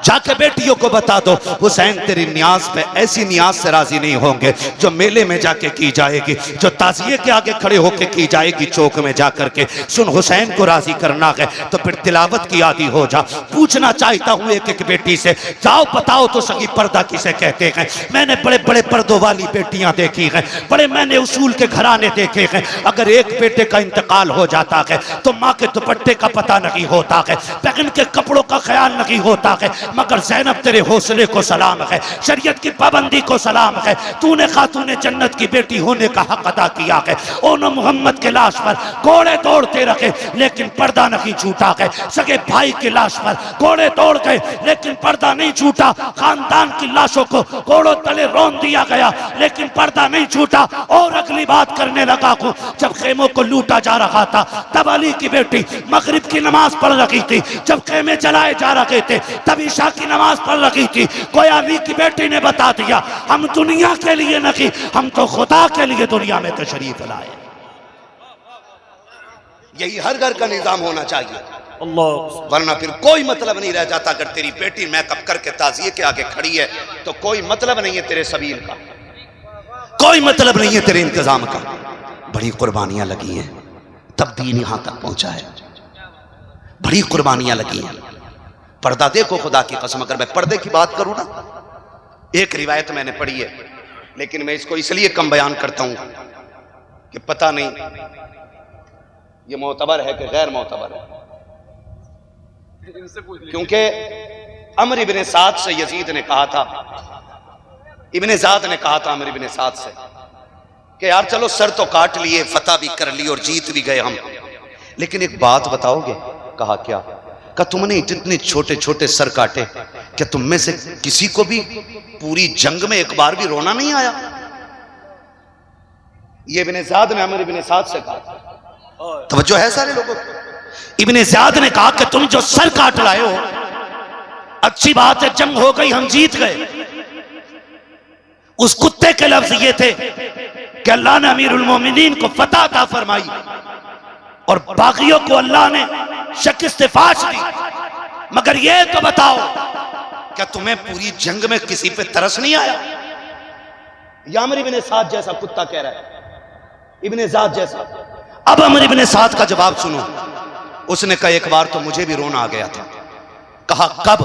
जाके बेटियों को बता दो, हुसैन तेरी न्याज पे ऐसी न्याज से राजी नहीं होंगे जो मेले में जाके की जाएगी, जो ताजिए के आगे खड़े होके की जाएगी चौक में जाकर के। सुन, हुसैन को राजी करना है तो फिर तिलावत की आदि हो जा। पूछना चाहता हूँ एक एक बेटी से, जाओ बताओ तो सही पर्दा किसे कहते हैं। मैंने बड़े बड़े पर्दों वाली बेटियां देखी हैं, बड़े मैंने उसूल के घराने देखे हैं। अगर एक बेटे का इंतकाल हो जाता है तो माँ के दुपट्टे का पता नहीं होता है, बहन के कपड़ों का ख्याल नहीं होता है। मगर ज़ैनब तेरे हौसले को सलाम है, शरीयत की पाबंदी को सलाम है। तूने खातूने जन्नत की बेटी होने का हक अदा किया है। ओनो मोहम्मद के लाश पर घोड़े दौड़ते रखे लेकिन पर्दा नहीं छूटा है। सगे भाई की लाश पर घोड़े दौड़ गए लेकिन पर्दा नहीं छूटा। खानदान की लाशों को घोड़ों तले रौंद दिया गया लेकिन पर्दा नहीं छूटा। और अगली बात करने लगा हूं, जब खेमों को लूटा जा रहा था तब अली की बेटी मगरिब की नमाज पढ़ रही थी। जब खेमे जलाए जा रहे थे तब ईशा की नमाज पढ़ रही थी। कोई अली की बेटी ने बता दिया, हम दुनिया के लिए नहीं, हम तो खुदा के लिए दुनिया में तशरीफ लाए। यही हर घर का निजाम होना चाहिए। अल्लाह वरना फिर कोई मतलब नहीं रह जाता। अगर तेरी बेटी मेकअप करके ताजिए के आगे खड़ी है तो कोई मतलब नहीं है तेरे सबील का, कोई मतलब नहीं है तेरे इंतजाम का। बड़ी कुर्बानियां लगी हैं तब दीन यहां तक पहुंचा है, बड़ी कुर्बानियां लगी हैं। पर्दा देखो, खुदा की कसम अगर मैं पर्दे की बात करूं ना, एक रिवायत मैंने पढ़ी है लेकिन मैं इसको इसलिए कम बयान करता हूं कि पता नहीं ये मोतबर है कि गैर मोतबर है, क्योंकि अमर इब्ने साद से यजीद ने कहा था, इब्ने ज़ाद ने कहा था अमर इब्ने साद से कि यार चलो सर तो काट लिए, फतह भी कर ली और जीत भी गए हम, लेकिन एक बात बताओगे? कहा क्या? कहा तुमने इतने छोटे छोटे सर काटे, क्या तुम में से किसी को भी पूरी जंग में एक बार भी रोना नहीं आया? ये इब्ने ज़ाद ने अमर इब्ने साद से कहा। तवज्जो है सारे लोगों को? इब्ने ज़ाद ने कहा कि तुम जो सर काट लाए हो, अच्छी बात है, जंग हो गई, हम जीत गए। उस कुत्ते के लफ्ज ये थे कि अल्लाह ने अमीरुल मोमिनीन को फतह अता फरमाई और बागियों को अल्लाह ने शिकस्त फाश दी, मगर ये तो बताओ क्या तुम्हें पूरी जंग में किसी पे तरस नहीं आया? या अमर इब्ने साद जैसा कुत्ता कह रहा है, इब्ने ज़ाद जैसा। अब अमर इब्ने साद का जवाब सुनो। उसने कहा एक बार तो मुझे भी रोना आ गया था। कहा कब?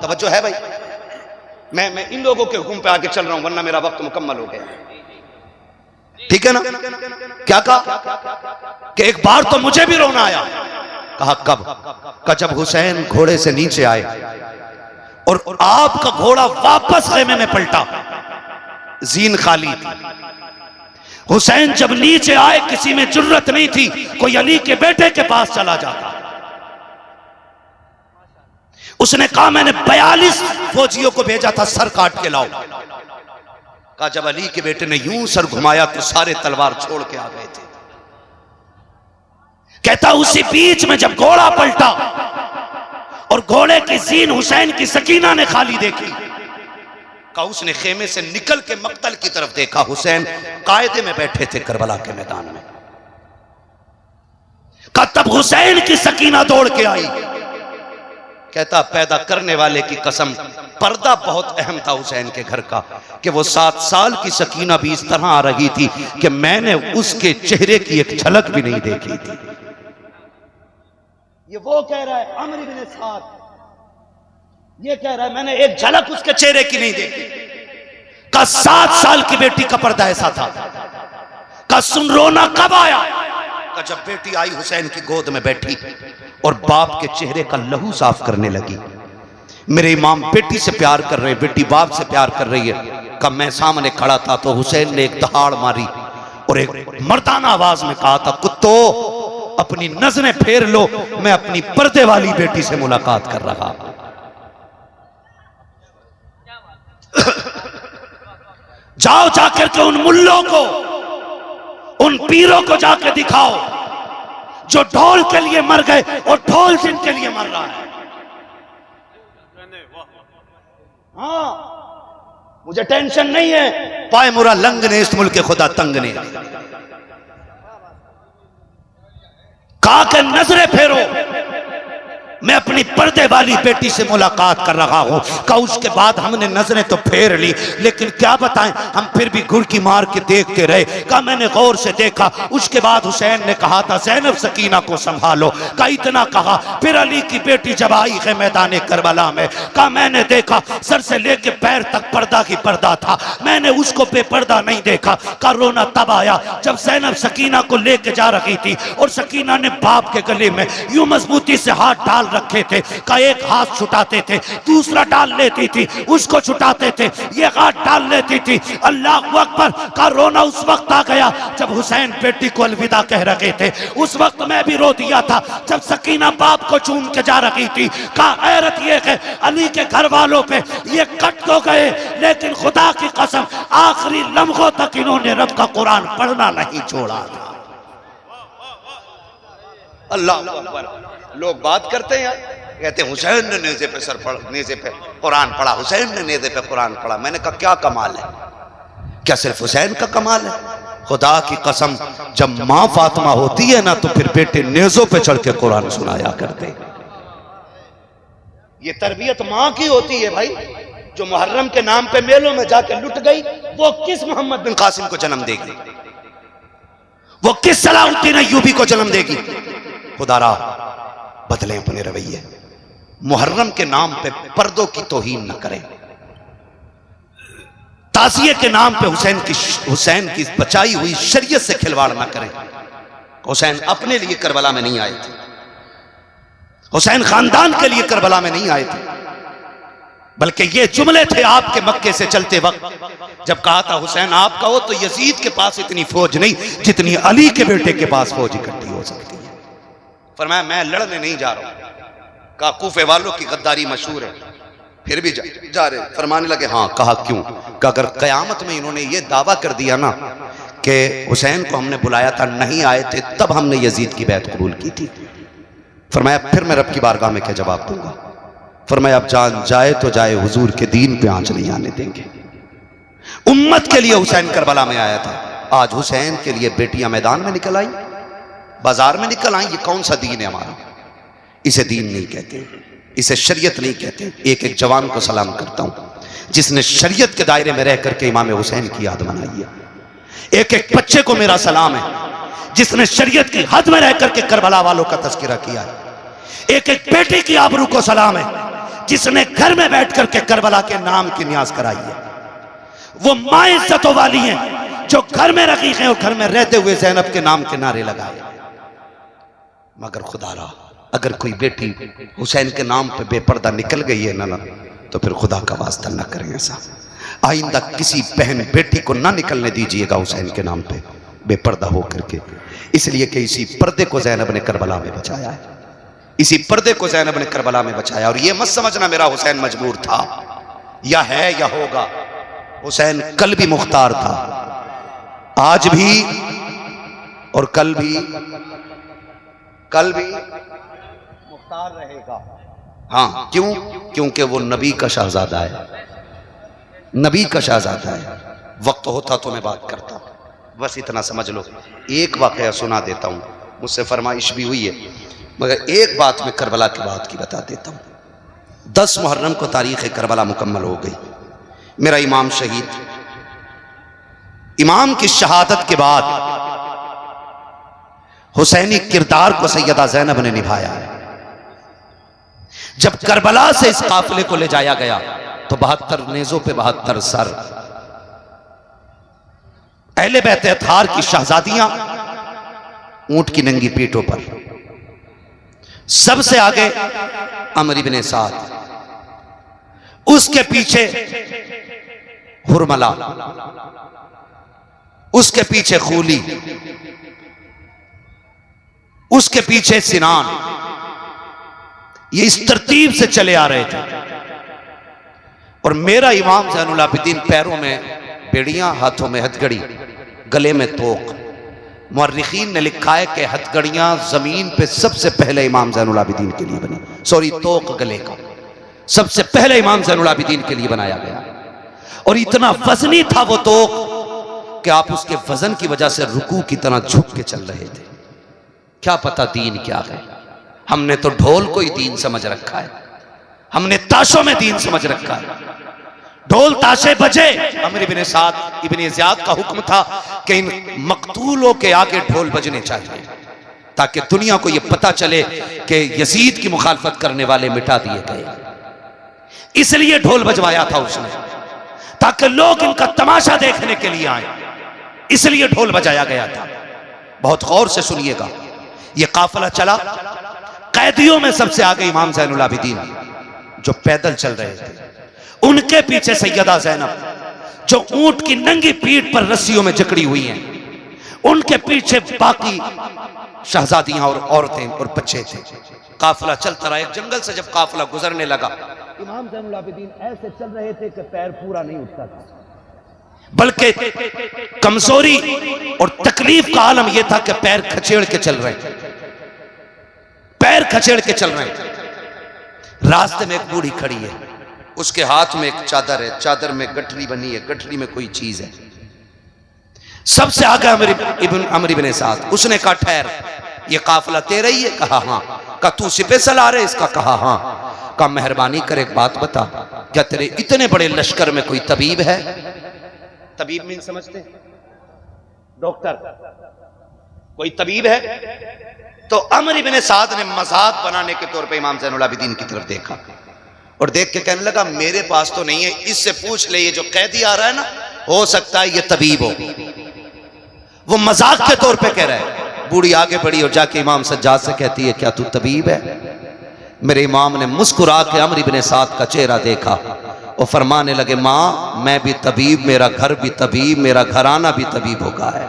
तवज्जो है भाई, मैं इन लोगों के हुक्म पे आगे चल रहा हूं वरना मेरा वक्त मुकम्मल हो गया, ठीक है ना? क्या कहा कि एक बार तो मुझे भी रोना आया। कहा कब? कहा जब हुसैन घोड़े से नीचे आए और आपका घोड़ा वापस खेमे में पलटा, जीन खाली थी। हुसैन जब नीचे आए किसी में जुर्रत नहीं थी, कोई अली के बेटे के पास चला जाता। उसने कहा मैंने 42 फौजियों को भेजा था, सर काट के लाओ। कहा जब अली के बेटे ने यूं सर घुमाया तो सारे तलवार छोड़ के आ गए थे। कहता उसी बीच में जब घोड़ा पलटा और घोड़े की जीन हुसैन की सकीना ने खाली देखी, कहा उसने खेमे से निकल के मक्तल की तरफ देखा, हुसैन कायदे में बैठे थे करबला के मैदान में। कहा तब हुसैन की सकीना दौड़ के आई। कहता पैदा करने वाले की कसम, पर्दा बहुत अहम था हुसैन के घर का कि वो 7 साल की सकीना भी इस तरह आ रही थी कि मैंने उसके चेहरे की एक झलक भी नहीं देखी थी। ये वो कह रहा है अमर इब्ने साद, ये कह रहा है मैंने एक झलक उसके चेहरे की नहीं देखी। का 7 साल की बेटी का पर्दा ऐसा था। का सुन रोना कब आया? का जब बेटी आई हुसैन की गोद में बैठी और बाप के चेहरे का लहू साफ करने लगी। मेरे इमाम बेटी से प्यार कर रहे, बेटी बाप से प्यार कर रही है। कब मैं सामने खड़ा था तो हुसैन ने एक दहाड़ मारी और एक मर्दाना आवाज में कहा था कुत्तो अपनी नजरें फेर लो, मैं अपनी पर्दे वाली बेटी से मुलाकात कर रहा। जाओ जाकर के उन मुल्लों को, उन पीरों को जाकर दिखाओ जो ढोल के लिए मर गए और ढोल जिनके लिए मर रहा है। हाँ मुझे टेंशन नहीं है, पाए मुरा लंग ने इस मुल्क के खुदा तंग ने। कहा कि नजरें फेरो, मैं अपनी पर्दे वाली बेटी से मुलाकात कर रहा हूं। कहा उसके बाद हमने नजरें तो फेर ली, लेकिन क्या बताएं हम फिर भी घुड़की मार के देखते रहे। कहा मैंने गौर से देखा, उसके बाद हुसैन ने कहा था ज़ैनब सकीना को संभालो। कहा इतना कहा, फिर अली की बेटी जब आई है मैदान करबला में, कहा मैंने देखा सर से लेके पैर तक पर्दा की पर्दा था, मैंने उसको बेपर्दा नहीं देखा। कहा रोना तब आया जब ज़ैनब सकीना को लेके जा रही थी और सकीना ने बाप के गले में यूं मजबूती से हाथ डाल रखे थे। का एक हाथ छुटाते थे, दूसरा डाल लेती थी, उसको छुटाते थे, ये हाथ डाल लेती थी। अल्लाह अकबर। का रोना उस वक्त आ गया जब हुसैन बेटी को अलविदा कह रहे थे। उस वक्त मैं भी रो दिया था जब सकीना बाप को चूम के जा रही थी। का हैरत ये है अली के घर वालों पे ये कट तो गए, लेकिन खुदा की कसम आखिरी लम्हों तक इन्होंने रब का कुरान पढ़ना नहीं छोड़ा था। अल्लाह अकबर। लोग बात करते हैं यार, कहते हैं हुसैन ने नेज़े पे सर पढ़, नेज़े पे कुरान पढ़ा, हुसैन ने नेज़े पे कुरान पढ़ा। मैंने कहा क्या कमाल है? क्या सिर्फ हुसैन का कमाल है? खुदा की कसम जब माँ फातिमा होती है ना तो फिर बेटे नेज़ों पे चढ़ के कुरान सुनाया करते। ये तरबियत मां की होती है भाई। जो मुहर्रम के नाम पे मेलों में जाके लुट गई, वो किस मोहम्मद बिन कासिम को जन्म देगी? वो किस सलाहुद्दीन अय्यूबी को जन्म देगी? खुदारा बदलें अपने रवैये। मुहर्रम के नाम पे पर्दों की तौहीन न करें। ताज़िये के नाम पे हुसैन की बचाई हुई शरीयत से खिलवाड़ न करें। हुसैन अपने लिए करबला में नहीं आए थे, हुसैन खानदान के लिए करबला में नहीं आए थे, बल्कि ये जुमले थे आपके मक्के से चलते वक्त जब कहा था हुसैन आपका हो तो यजीद के पास इतनी फौज नहीं जितनी अली के बेटे के पास फौज इकट्ठी हो सकती है। फरमाया मैं लड़ने नहीं जा रहा हूं। कहा कूफे वालों की गद्दारी मशहूर है, फिर भी जा रहे। फरमाने लगे हाँ। कहा क्यों? कि अगर कयामत में इन्होंने ये दावा कर दिया ना कि हुसैन को हमने बुलाया था नहीं आए थे तब हमने यजीद की बैत कबूल की थी। फरमाया फिर मैं रब की बारगाह में क्या जवाब दूंगा? फरमाया अब जान जाए तो जाए, हुजूर के दीन पे आंच नहीं आने देंगे। उम्मत के लिए हुसैन करबला में आया था। आज हुसैन के लिए बेटियां मैदान में निकल आई, बाजार में निकल आई। ये कौन सा दीन है हमारा? इसे दीन नहीं कहते, इसे शरीयत नहीं कहते। एक एक जवान को सलाम करता हूं जिसने शरीयत के दायरे में रह करके इमाम हुसैन की याद मनाई है। एक एक बच्चे को मेरा सलाम है जिसने शरीयत की हद में रह करके करबला वालों का तज़किरा किया है। एक एक बेटी की आबरू को सलाम है जिसने घर में बैठ करके करबला के नाम की न्याज कराई है। वो मां इज्जतों वाली हैं जो घर में रखी हैं और घर में रहते हुए ज़ैनब के नाम के नारे लगाए। मगर खुदारा अगर कोई बेटी हुसैन के नाम पे बेपर्दा निकल गई है ना तो फिर खुदा का वास्ता ना करें ऐसा। आइंदा किसी बहन बेटी को ना निकलने दीजिएगा हुसैन के नाम पे बेपर्दा हो करके, इसलिए कि इसी पर्दे को ज़ैनब ने करबला में बचाया है। इसी पर्दे को ज़ैनब ने करबला में बचाया। और ये मत समझना मेरा हुसैन मजबूर था या है या होगा। हुसैन कल भी मुख्तार था, आज भी और कल भी मुख्तार रहेगा। हाँ क्यों? क्योंकि वो नबी का शहजादा है, नबी का शहजादा है। वक्त होता तो मैं बात करता, बस इतना समझ लो। एक वाकया सुना देता हूं, मुझसे फरमाइश भी हुई है, मगर एक बात मैं करबला के बाद की बता देता हूं। 10 मुहर्रम को तारीख़ करबला मुकम्मल हो गई। मेरा इमाम शहीद, इमाम की शहादत के बाद हुसैनी किरदार को सैयदा ज़ैनब ने निभाया। जब करबला से इस काफिले को ले जाया गया तो 72 नेज़ों पे 72 सर। अहले बैत अतहार की शहजादियां ऊंट की नंगी पीठों पर, सबसे आगे अमर इब्ने साद, उसके पीछे हुरमला, उसके पीछे खूली, उसके पीछे सिनान। ये इस तरतीब से चले आ रहे थे। और मेरा इमाम ज़ैनुल आबिदीन पैरों में बेड़ियां, हाथों में हथकड़ी, गले में तोक। मुअर्रिखीन ने लिखा है कि हथकड़ियां जमीन पे सबसे पहले इमाम ज़ैनुल आबिदीन के लिए बनी। सॉरी, तोक गले का सबसे पहले इमाम ज़ैनुल आबिदीन के लिए बनाया गया। और इतना वजनी था वो तोक कि आप उसके वजन की वजह से रुकू की तरह झुक के चल रहे थे। क्या पता दीन क्या है। हमने तो ढोल को ही दीन समझ रखा है, हमने ताशों में दीन समझ रखा है। ढोल ताशे बजे। अमर इब्ने साद इब्ने ज़ियाद का हुक्म था कि इन मकतूलों के आगे ढोल बजने चाहिए ताकि दुनिया को यह पता चले कि यजीद की मुखालफत करने वाले मिटा दिए गए। इसलिए ढोल बजवाया था उसने, ताकि लोग इनका तमाशा देखने के लिए आए। इसलिए ढोल बजाया गया था। बहुत गौर से सुनिएगा। यह काफिला चला, कैदियों में सबसे आगे इमाम ज़ैनुल आबिदीन जो पैदल चल रहे थे, उनके पीछे सैयदा ज़ैनब जो ऊंट की नंगी पीठ पर रस्सियों में जकड़ी हुई हैं, उनके पीछे बाकी शहजादियां और औरतें और बच्चे थे। काफिला चलता रहा। एक जंगल से जब काफिला गुजरने लगा, इमाम ज़ैनुल आबिदीन ऐसे चल रहे थे कि पैर पूरा नहीं उठता था, बल्कि कमजोरी और तकलीफ का आलम यह था कि पैर खचेड़ के चल रहे हैं, पैर खचेड़ के चल रहे हैं। रास्ते में एक बूढ़ी खड़ी है, उसके हाथ में एक चादर है, चादर में गठरी बनी है, गठरी में कोई चीज है। सबसे आगे अमर इब्ने साद। उसने कहा ठहर, ये काफिला तेरा ही है? कहा हाँ। कहा तू सिपे सलार है इसका? कहा हाँ। का मेहरबानी कर एक बात बता, क्या तेरे इतने बड़े लश्कर में कोई तबीब है? तबीब मीन समझते? डॉक्टर, कोई तबीब है? तो अमर इब्न साद ने मजाक बनाने के तौर पे इमाम ज़ैनुल आबिदीन की तरफ देखा और देख के कहने लगा मेरे पास तो नहीं है, इससे पूछ ले, ये जो कैदी आ रहा है ना, हो सकता है ये तबीब हो। वो मजाक के तौर पे कह रहा है। बूढ़ी आगे बढ़ी और जाके इमाम सज्जाद से कहती है क्या तू तबीब है? मेरे इमाम ने मुस्कुरा के अमर इब्न साद का चेहरा देखा और फरमाने लगे मां मैं भी तबीब, मेरा घर भी तबीब, मेरा घराना भी तबीब होगा है।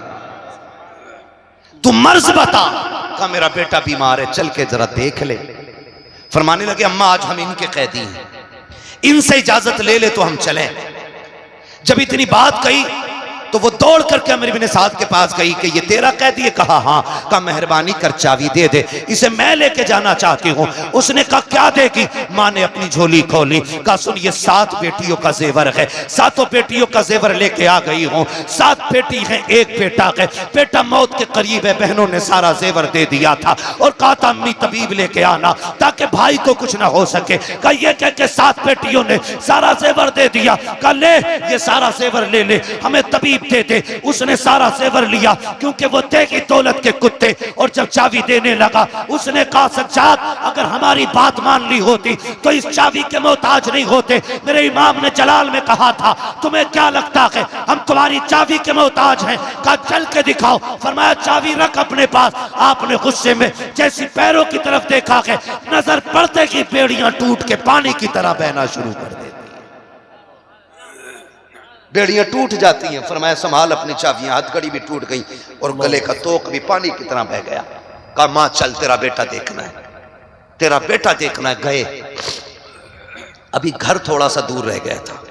तू मर्ज बता। कहा मेरा बेटा बीमार है, चल के जरा देख ले। फरमाने लगे अम्मा आज हम इनके कैदी हैं, इनसे इजाजत ले ले तो हम चले। जब इतनी बात कही तो वो दौड़ करके अमर इब्न साद के पास गई कि ये तेरा कैदी है? कहा हाँ। कहा मेहरबानी कर चाबी दे दे, इसे मैं लेके जाना चाहती हूँ। उसने कहा क्या देगी? माँ ने अपनी झोली खोली, कहा सुन ये 7 बेटियों का जेवर है, 7 बेटियों का जेवर लेके आ गई हूँ। 7 बेटी है, 1 बेटा है, बेटा मौत के करीब है, बहनों ने सारा जेवर दे दिया था और कहा था अम्मी तबीब लेके आना ताकि भाई को कुछ ना हो सके। कहा ये कह के 7 बेटियों ने सारा जेवर दे दिया। कहा ले ये सारा जेवर ले ले, हमें तबीब दे दे। उसने सारा जेवर लिया क्योंकि वो थे की दौलत के कुत्ते। और जब चाबी देने लगा उसने कहा सज्जाद अगर हमारी बात मान ली होती तो इस चाबी के मोहताज नहीं होते। मेरे इमाम ने जलाल में कहा था तुम्हें क्या लगता है हम तुम्हारी चाबी के मोहताज हैं? कहा चल के दिखाओ। फरमाया चाबी रख अपने पास। आपने गुस्से में जैसी पैरों की तरफ देखा है, नजर पड़ते की बेड़ियां टूट के पानी की तरह बहना शुरू कर देती, बेड़ियां टूट जाती हैं। फरमाया संभाल अपनी चाबियां, हथकड़ी भी टूट गई और गले का तोक भी पानी की तरह बह गया। कहा मां चल तेरा बेटा देखना है, तेरा बेटा देखना है। गए, अभी घर थोड़ा सा दूर रह गया था,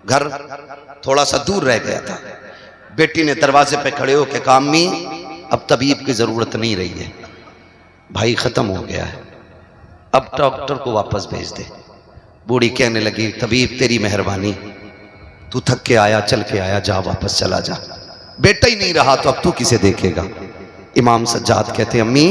घर थोड़ा सा दूर रह गया था। बेटी ने दरवाजे पे खड़े होकर कहा अम्मी अब तबीब की जरूरत नहीं रही है, भाई खत्म हो गया है, अब डॉक्टर को वापस भेज दे। बूढ़ी कहने लगी तबीब तेरी मेहरबानी, तू थक के आया, चल के आया, जा वापस चला जा। बेटा ही नहीं रहा तो अब तू किसे देखेगा? इमाम सज्जाद कहते अम्मी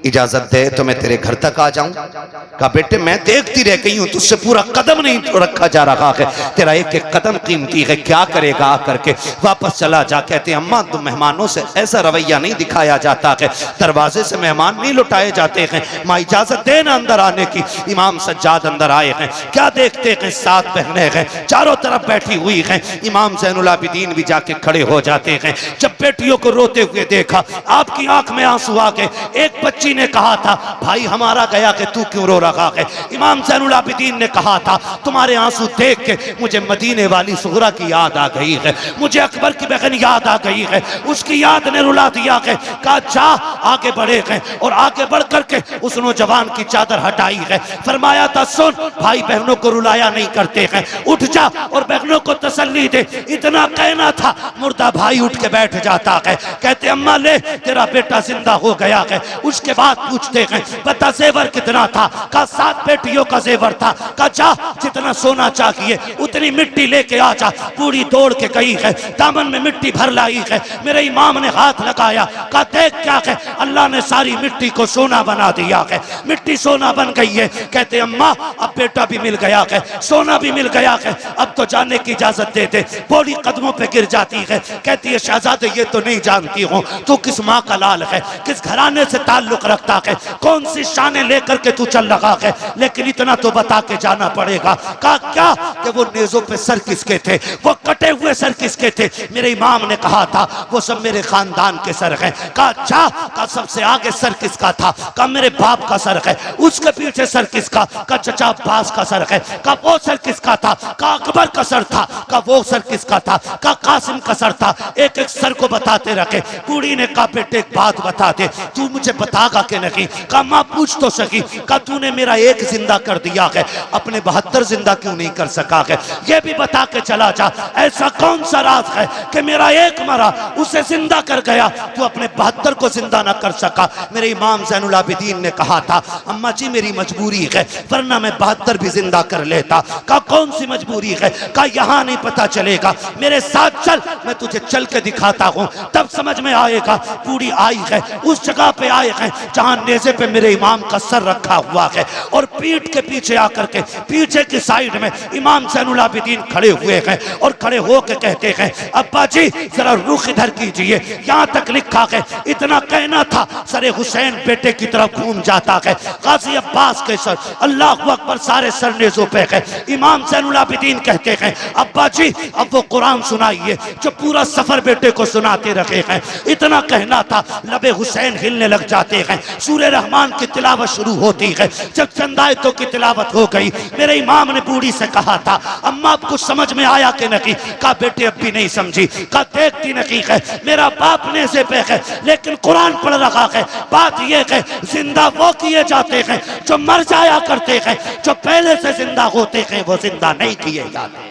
इजाजत दे तो मैं तेरे घर तक आ जाऊं। कहा बेटे मैं देखती रह गई हूं, तुझसे पूरा कदम नहीं रखा जा रहा है, तेरा एक एक कदम कीमती है, क्या करेगा आकर के? वापस चला जा। कहते अम्मा तो मेहमानों से ऐसा रवैया नहीं दिखाया जाता है, दरवाजे से मेहमान नहीं लुटाए जाते हैं, माँ इजाजत दे ना अंदर आने की। इमाम सज्जाद अंदर आए हैं, क्या देखते हैं 7 बहनें हैं चारों तरफ बैठी हुई हैं। इमाम ज़ैनुल आबिदीन भी जाके खड़े हो जाते हैं। जब बेटियों को रोते हुए देखा आपकी आंख में आंसू आ गए। एक बच्ची ने कहा था भाई हमारा गया कि तू क्यों रो रहा है? इमाम ज़ैनुल आबिदीन ने कहा था तुम्हारे आंसू देख के मुझे मदीने वाली सुगरा की याद आ गई है, मुझे अकबर की बहन याद आ गई है, उसकी याद ने रुला दिया है। कहा जा आगे बढ़े हैं और आगे बढ़ करके उस नौजवान की चादर हटाई है। फरमाया था सुन भाई बहनों को रुलाया नहीं करते हैं, उठ जा और बहनों को तसल्ली दे। इतना कहना था मुर्दा भाई उठ के बैठ जाता है। कहते अम्मा ले तेरा बेटा जिंदा हो गया है। उसके बाद पूछते हैं बता जेवर कितना था? का 7 बेटियों का जेवर था। का जा जितना सोना चाहिए उतनी मिट्टी लेके आ जा। पूरी दौड़ के गई है, दामन में मिट्टी भर लाई है। मेरे इमाम ने हाथ लगाया, का देख क्या है अल्लाह ने सारी मिट्टी को सोना बना दिया है, मिट्टी सोना बन गई है। कहते अम्मा अब बेटा भी मिल गया है, सोना भी मिल गया है, अब तो जाने की इजाजत दे दे। बूढ़ी कदमों पे गिर जाती है, कहती है शहजादे ये तो नहीं जानती हूँ तू किस माँ का लाल है, किस घराने से ताल्लुक रखता है, कौन सी शाने लेकर के तू चल रहा है, लेकिन इतना तो बता के जाना पड़ेगा। कहा क्या कि वो नेजों पे सर किसके थे, वो कटे हुए सर किसके थे? मेरे इमाम ने कहा था वो सब मेरे खानदान के सर हैं। कहा अच्छा का सबसे आगे सर किसका था? का मेरे बाप का सर है। उसके पीछे सर किसका? का चचा अब्बास का सर है। का वो सर किसका था? का अकबर का सर था। का वो सर किसका था? का कासिम का सर था। एक एक सर को बताते रखे। बूढ़ी ने कहा बेटे एक बात बता दे, तू मुझे बतागा कि नहीं? का माँ पूछ तो सकी। का तूने मेरा एक जिंदा कर दिया है, अपने 72 जिंदा क्यों नहीं कर सका है? ये भी बता के चला जा, ऐसा कौन सा राज है कि मेरा एक मरा उसे जिंदा कर गया, तू अपने 72 को जिंदा ना कर सका? मेरे इमाम ज़ैनुल आबिदीन ने कहा था अम्मा जी मेरी मजबूरी है, वरना मैं 72 भी जिंदा कर लेता। का कौन सी मजबूरी है? का यहाँ नहीं पता चलेगा, मेरे साथ चल, मैं तुझे चल के दिखाता हूँ, तब समझ में आएगा। बूढ़ी आई है, उस जगह पे आए हैं जहाँ नेज़े पे मेरे इमाम का सर रखा हुआ है, और पीठ के पीछे आकर के पीछे की साइड में इमाम ज़ैनुल आबिदीन खड़े हुए हैं, और खड़े होकर कहते हैं, अब्बा जी जरा रुख इधर कीजिए। यहाँ तक लिखा है, इतना कहना था सरे हुसैन बेटे की तरफ घूम जाता है। गाजी अब्बास के सर, अल्लाह अकबर, सारे सर नेज़ों पे है। इमाम ज़ैनुल आबिदीन कहते हैं, अब्बा जी अब वो कुरान सुनाइए जो पूरा सफर बेटे को सुनाते रखे हैं। इतना कहना था, लबे हुसैन हिलने लग जाते हैं। सूरे रहमान की तिलावत शुरू होती है। जब चंद आयतों की तिलावत हो गई, मेरे इमाम ने बूढ़ी से कहा था, अम्मा अब कुछ समझ में आया कि नहीं? कहा बेटे अब भी नहीं समझी। कहा देखती नहीं है, मेरा बाप नेज़े पे है लेकिन कुरान पढ़ रहा है। बात यह है, जिंदा वो किए जाते हैं जो मर जाया करते हैं, जो पहले से जिंदा होते हैं वो जिंदा नहीं किए जाते।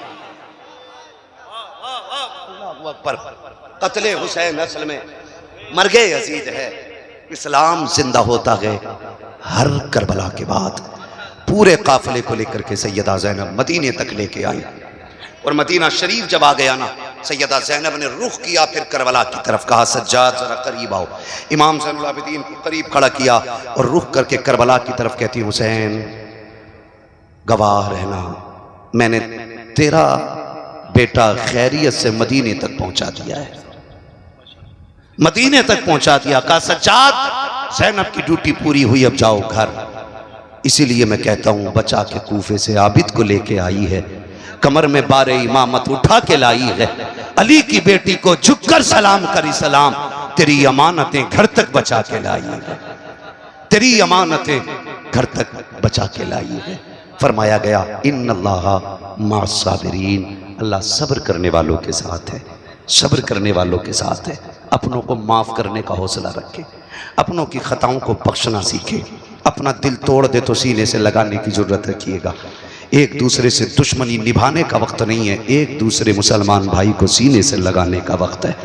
पर कत्ले हुसैन असल में मर गए अजीज है, इस्लाम जिंदा होता है हर करबला के बाद। पूरे काफिले को लेकर के सैयदा ज़ैनब मदीने तक लेके आई, और मदीना शरीफ जब आ गया ना, सैयदा ज़ैनब ने रुख किया फिर करबला की तरफ, कहा सज्जाद जरा करीब आओ। इमाम ज़ैनुल आबिदीन को करीब खड़ा किया और रुख करके करबला की तरफ कहती, हुसैन गवाह रहना, मैंने तेरा बेटा खैरियत से मदीने तक पहुंचा दिया है, मदीने तक पहुंचा दिया। कहा सज्जाद ज़ैनब की ड्यूटी पूरी हुई, अब जाओ घर। इसीलिए मैं कहता हूं बचा के कूफे से आबिद को लेके आई है, कमर में बारे इमामत उठा के लाई है, अली की बेटी को झुककर सलाम करी सलाम, तेरी अमानतें घर तक बचा के लाई है, तेरी अमानतें घर तक बचा के लाई है। फरमाया गया इन्नल्लाहा मअस्साबिरीन, अल्लाह सब्र करने वालों के साथ है, सब्र करने वालों के साथ है। अपनों को माफ़ करने का हौसला रखे, अपनों की खताओं को बख्शना सीखे। अपना दिल तोड़ दे तो सीने से लगाने की ज़रूरत रखिएगा। एक दूसरे से दुश्मनी निभाने का वक्त नहीं है, एक दूसरे मुसलमान भाई को सीने से लगाने का वक्त है।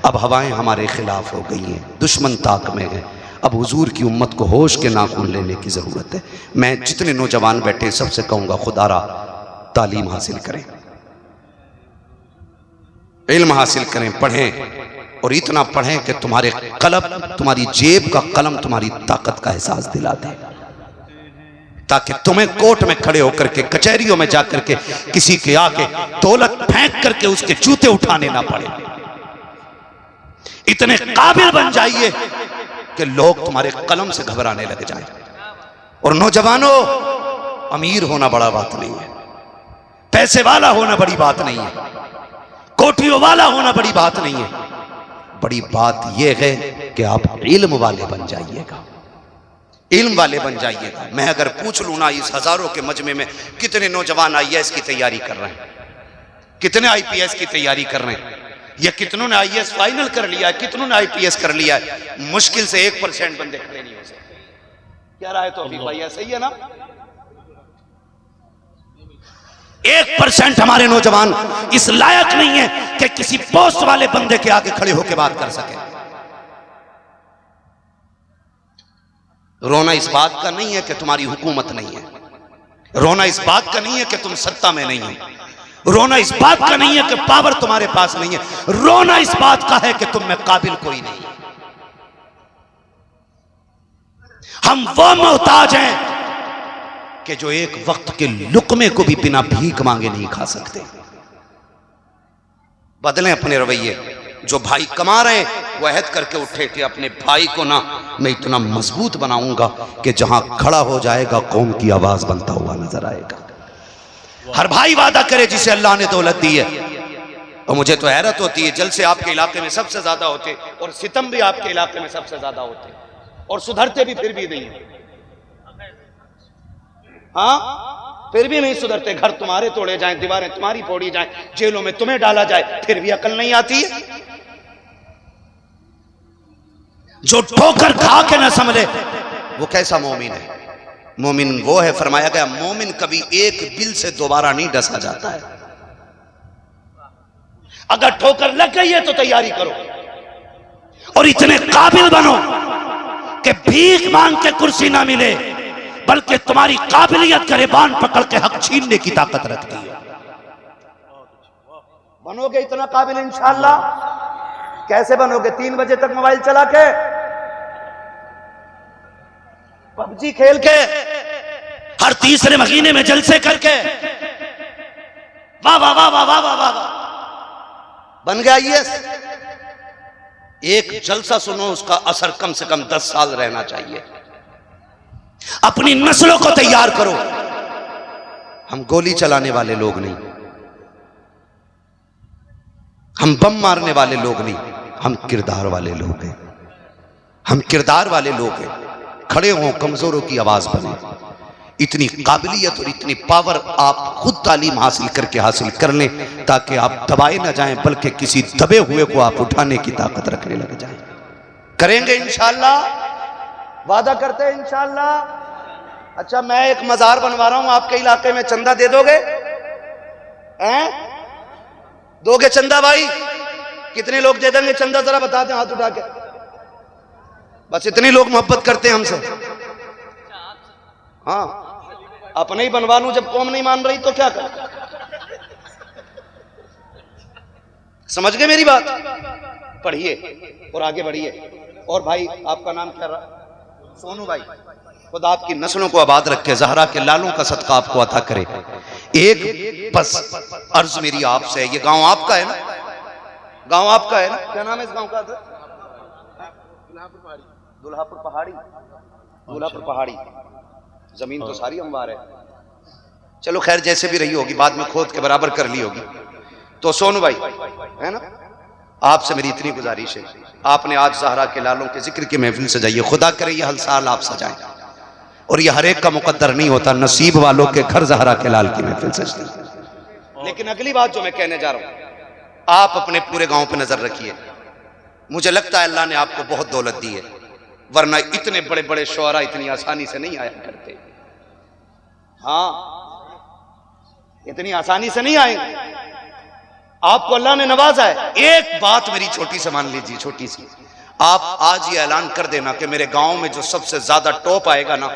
अब हवाएं हमारे खिलाफ हो गई हैं, दुश्मन ताक में है। अब हुजूर की उम्मत को होश के नाखून लेने की ज़रूरत है। मैं जितने नौजवान बैठे सबसे कहूँगा, खुदारा तालीम हासिल करें, इल्म हासिल करें, पढ़ें, और इतना पढ़ें कि तुम्हारे कलम, तुम्हारी जेब का कलम तुम्हारी ताकत का एहसास दिला दे, ताकि तुम्हें कोर्ट में खड़े होकर के, कचहरियों में जाकर के किसी के आके दौलत फेंक करके उसके जूते उठाने ना पड़े। इतने काबिल बन जाइए कि लोग तुम्हारे कलम से घबराने लग जाएं। और नौजवानों, अमीर होना बड़ा बात नहीं है, पैसे वाला होना बड़ी बात नहीं है, कोठियों वाला होना बड़ी बात नहीं है। बड़ी बात यह है कि आप इल्म वाले बन जाइएगा, इल्म वाले बन जाइएगा। मैं अगर पूछ लूँ ना, इस हजारों के मजमे में कितने नौजवान IAS की तैयारी कर रहे हैं, कितने IPS की तैयारी कर रहे हैं, या कितनों ने IAS फाइनल कर लिया है, कितनों ने IPS कर लिया है, मुश्किल से 1% बंदे खड़े नहीं हो सकते। क्या राय तौफीक भाई, सही है ना? 1% हमारे नौजवान इस लायक नहीं है कि किसी पोस्ट वाले बंदे के आगे खड़े होकर बात कर सके। रोना इस बात का नहीं है कि तुम्हारी हुकूमत नहीं है, रोना इस बात का नहीं है कि तुम सत्ता में नहीं हो, रोना इस बात का नहीं है कि पावर तुम्हारे पास नहीं है, रोना इस बात का है कि तुम में काबिल कोई नहीं है। हम वो मोहताज हैं कि जो एक वक्त के लुकमे को भी बिना भीख मांगे नहीं खा सकते। बदलें अपने रवैये। जो भाई कमा रहे हैं वो अहद करके उठे कि अपने भाई को ना मैं इतना मजबूत बनाऊंगा कि जहां खड़ा हो जाएगा कौम की आवाज बनता हुआ नजर आएगा। हर भाई वादा करे जिसे अल्लाह ने दौलत दी है। और मुझे तो हैरत होती है, जलसे आपके इलाके में सबसे ज्यादा होते और सितम भी आपके इलाके में सबसे ज्यादा होते, और सुधरते भी फिर भी नहीं। हाँ, फिर भी नहीं सुधरते। घर तुम्हारे तोड़े जाएं, दीवारें तुम्हारी फोड़ी जाएं, जेलों में तुम्हें डाला जाए, फिर भी अकल नहीं आती है। जो ठोकर खा के ना संभले वो कैसा मोमिन है? मोमिन वो है, फरमाया गया मोमिन कभी एक बिल से दोबारा नहीं डसा जाता है। अगर ठोकर लग गई है तो तैयारी करो और इतने काबिल बनो कि भीख मांग के कुर्सी ना मिले, बल्कि तुम्हारी काबिलियत गरेबान पकड़ के हक छीनने की ताकत रखती है। बनोगे इतना काबिल इंशाअल्लाह? कैसे बनोगे? 3 बजे तक मोबाइल चला के, पबजी खेल के, हर तीसरे महीने में जलसे करके, वाह वाह वाह वाह वाह वाह वाह, बन गया आईएएस? एक जलसा सुनो, उसका असर कम से कम 10 साल रहना चाहिए। अपनी नस्लों को तैयार करो। हम गोली चलाने वाले लोग नहीं, हम बम मारने वाले लोग नहीं, हम किरदार वाले लोग हैं। हम किरदार वाले लोग हैं। खड़े हों, कमजोरों की आवाज बने। इतनी काबिलियत और इतनी पावर आप खुद तालीम हासिल करके हासिल कर लें, ताकि आप दबाए ना जाएं, बल्कि किसी दबे हुए को आप उठाने की ताकत रखने लग जाएं। करेंगे इंशाअल्लाह? वादा करते हैं इंशाअल्लाह? अच्छा, मैं एक मजार बनवा रहा हूं आपके इलाके में, चंदा दे दोगे? दोगे चंदा भाई? कितने लोग दे देंगे चंदा? जरा बता दें हाथ उठा के। बस इतने लोग मोहब्बत करते हैं हमसे। हाँ, अपने ही बनवा लूं, जब कौम नहीं मान रही तो क्या कर? समझ गए मेरी बात? पढ़िए और आगे बढ़िए। और भाई, आपका नाम क्या रहा? सोनू भाई। खुदा आपकी नस्लों को आबाद रखे, ज़हरा के लालों का सदका आपको अता करे। एक बस अर्ज मेरी आपसे, ये गांव आपका है ना? गांव आपका है ना? क्या नाम है इस गांव का? दुल्हापुर पहाड़ी। दुल्हापुर पहाड़ी। जमीन तो सारी हमवार है। चलो खैर, जैसे भी रही होगी, बाद में खोद के बराबर कर ली होगी। तो सोनू भाई है ना, आपसे मेरी इतनी गुजारिश है, आपने आज ज़हरा के लालों के जिक्र की महफिल सजाइए। खुदा करे ये हर साल आप सजाएं। और ये हर एक का मुकद्दर नहीं होता, नसीब वालों के घर ज़हरा के लाल की महफिल सजती है। लेकिन अगली बात जो मैं कहने जा रहा हूं, आप अपने पूरे गांव पे नजर रखिए। मुझे लगता है अल्लाह ने आपको बहुत दौलत दी है, वरना इतने बड़े बड़े शुअरा इतनी आसानी से नहीं आया करते। हाँ, इतनी आसानी से नहीं आएंगे। आपको अल्लाह ने नवाजा है। एक बात मेरी छोटी से मान लीजिए, छोटी सी। आप आज ये ऐलान कर देना कि मेरे गांव में जो सबसे ज्यादा टॉप आएगा ना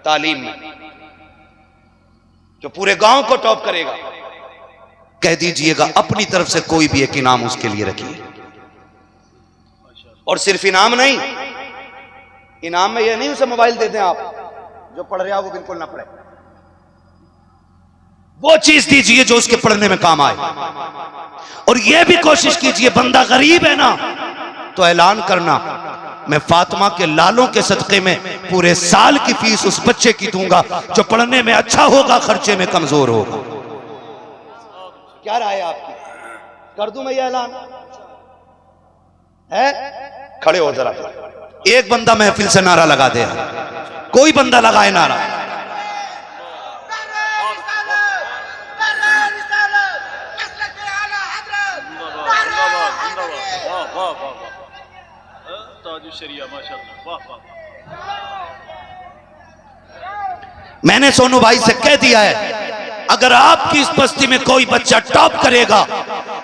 तालीम में, जो पूरे गांव को टॉप करेगा, कह दीजिएगा अपनी तरफ से कोई भी एक इनाम उसके लिए रखिए। और सिर्फ इनाम नहीं, इनाम में यह नहीं उसे मोबाइल दे दें आप, जो पढ़ रहा वो बिल्कुल ना पढ़े। वो चीज दीजिए जो उसके पढ़ने में काम आए। और यह भी कोशिश कीजिए, बंदा गरीब है ना तो ऐलान करना, मैं फातिमा के लालों के सदक़े में पूरे साल की फीस उस बच्चे की दूंगा जो पढ़ने में अच्छा होगा, खर्चे में कमजोर होगा। क्या राय है आपकी? कर दूं मैं ये ऐलान? है? खड़े हो जरा, एक बंदा महफिल से नारा लगा दे। कोई बंदा लगाए नारा। मैंने सोनू भाई से कह दिया है, अगर आपकी इस बस्ती में कोई बच्चा टॉप करेगा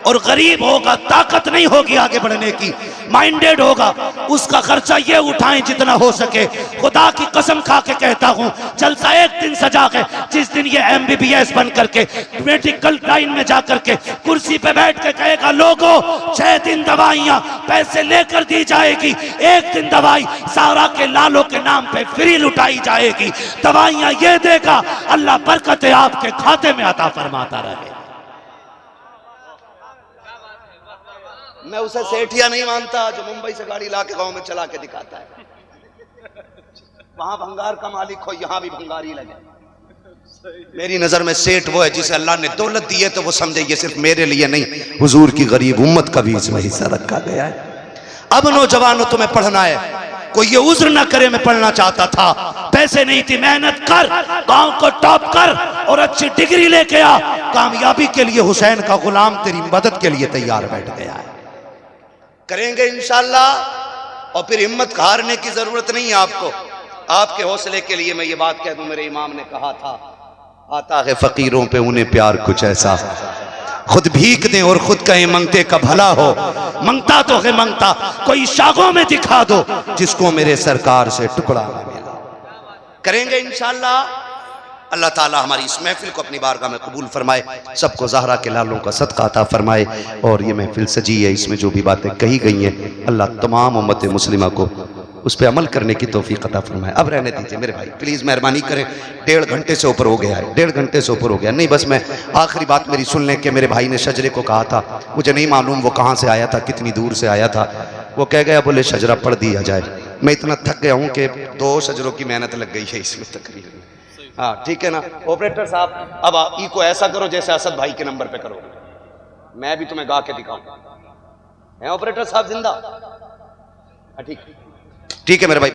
और गरीब होगा, ताकत नहीं होगी आगे बढ़ने की, माइंडेड होगा, उसका खर्चा ये उठाएं जितना हो सके। खुदा की कसम खा के कहता हूं, जलसा एक दिन सजा के, जिस दिन ये MBBS बन करके मेडिकल लाइन में जाकर के कुर्सी पे बैठ के कहेगा, लोगों 6 दिन दवाइयां पैसे लेकर दी जाएगी, एक दिन दवाई ज़हरा के लालों के नाम पे फ्री लुटाई जाएगी। दवाइयां ये देगा, अल्लाह बरकतें आपके खाते में अता फरमाता रहे। मैं उसे सेठिया नहीं मानता जो मुंबई से गाड़ी ला के गाँव में चला के दिखाता है। वहां भंगार का मालिक हो, यहां भी भंगारी लगे। मेरी नजर में सेठ वो है जिसे अल्लाह ने दौलत दी है तो वो समझे ये सिर्फ मेरे लिए नहीं, हुजूर की गरीब उम्मत का भी इसमें हिस्सा रखा गया है। अब नौजवानों तुम्हें पढ़ना है, कोई ये उज्र ना करे मैं पढ़ना चाहता था, पैसे नहीं थी, मेहनत कर, गांव को टॉप कर और अच्छी डिग्री लेके आ। कामयाबी के लिए हुसैन का गुलाम तेरी मदद के लिए तैयार बैठ गया है। करेंगे इंशाअल्लाह। और फिर हिम्मत हारने की जरूरत नहीं है आपको। आपके हौसले के लिए मैं ये बात कह दूं, मेरे इमाम ने कहा था, आता है फकीरों पे उन्हें प्यार कुछ ऐसा, खुद भीख दें और खुद कहें मंगते का भला हो। मंगता तो है मंगता, कोई शागों में दिखा दो जिसको मेरे सरकार से टुकड़ा ना मिला। करेंगे इंशाअल्लाह। अल्लाह ताला हमारी इस महफिल को अपनी बारगाह में कबूल फरमाए, सबको ज़हरा के लालों का सदका अता फरमाए। और ये महफिल सजी है, इसमें जो भी बातें कही गई हैं अल्लाह तमाम उम्मत मुस्लिमा को उस पर अमल करने की तौफीक अता फरमाए। अब रहने दीजिए मेरे भाई, प्लीज़ मेहरबानी करें, 1.5 घंटे से ऊपर हो गया है, 1.5 घंटे से ऊपर हो गया। नहीं, बस मैं आखिरी बात मेरी सुन लें कि मेरे भाई ने शजरे को कहा था, मुझे नहीं मालूम वो कहाँ से आया था, कितनी दूर से आया था। वो कह गया बोले शजरा पढ़ दिया जाए। मैं इतना थक गया हूँ कि 2 शजरों की मेहनत लग गई है इसमें तकरीबन। हाँ ठीक है ना ऑपरेटर साहब, अब आप ई को ऐसा करो जैसे असद भाई के नंबर पे करो, मैं भी तुम्हें गा के दिखाऊं। है ऑपरेटर साहब जिंदा? ठीक है मेरे भाई।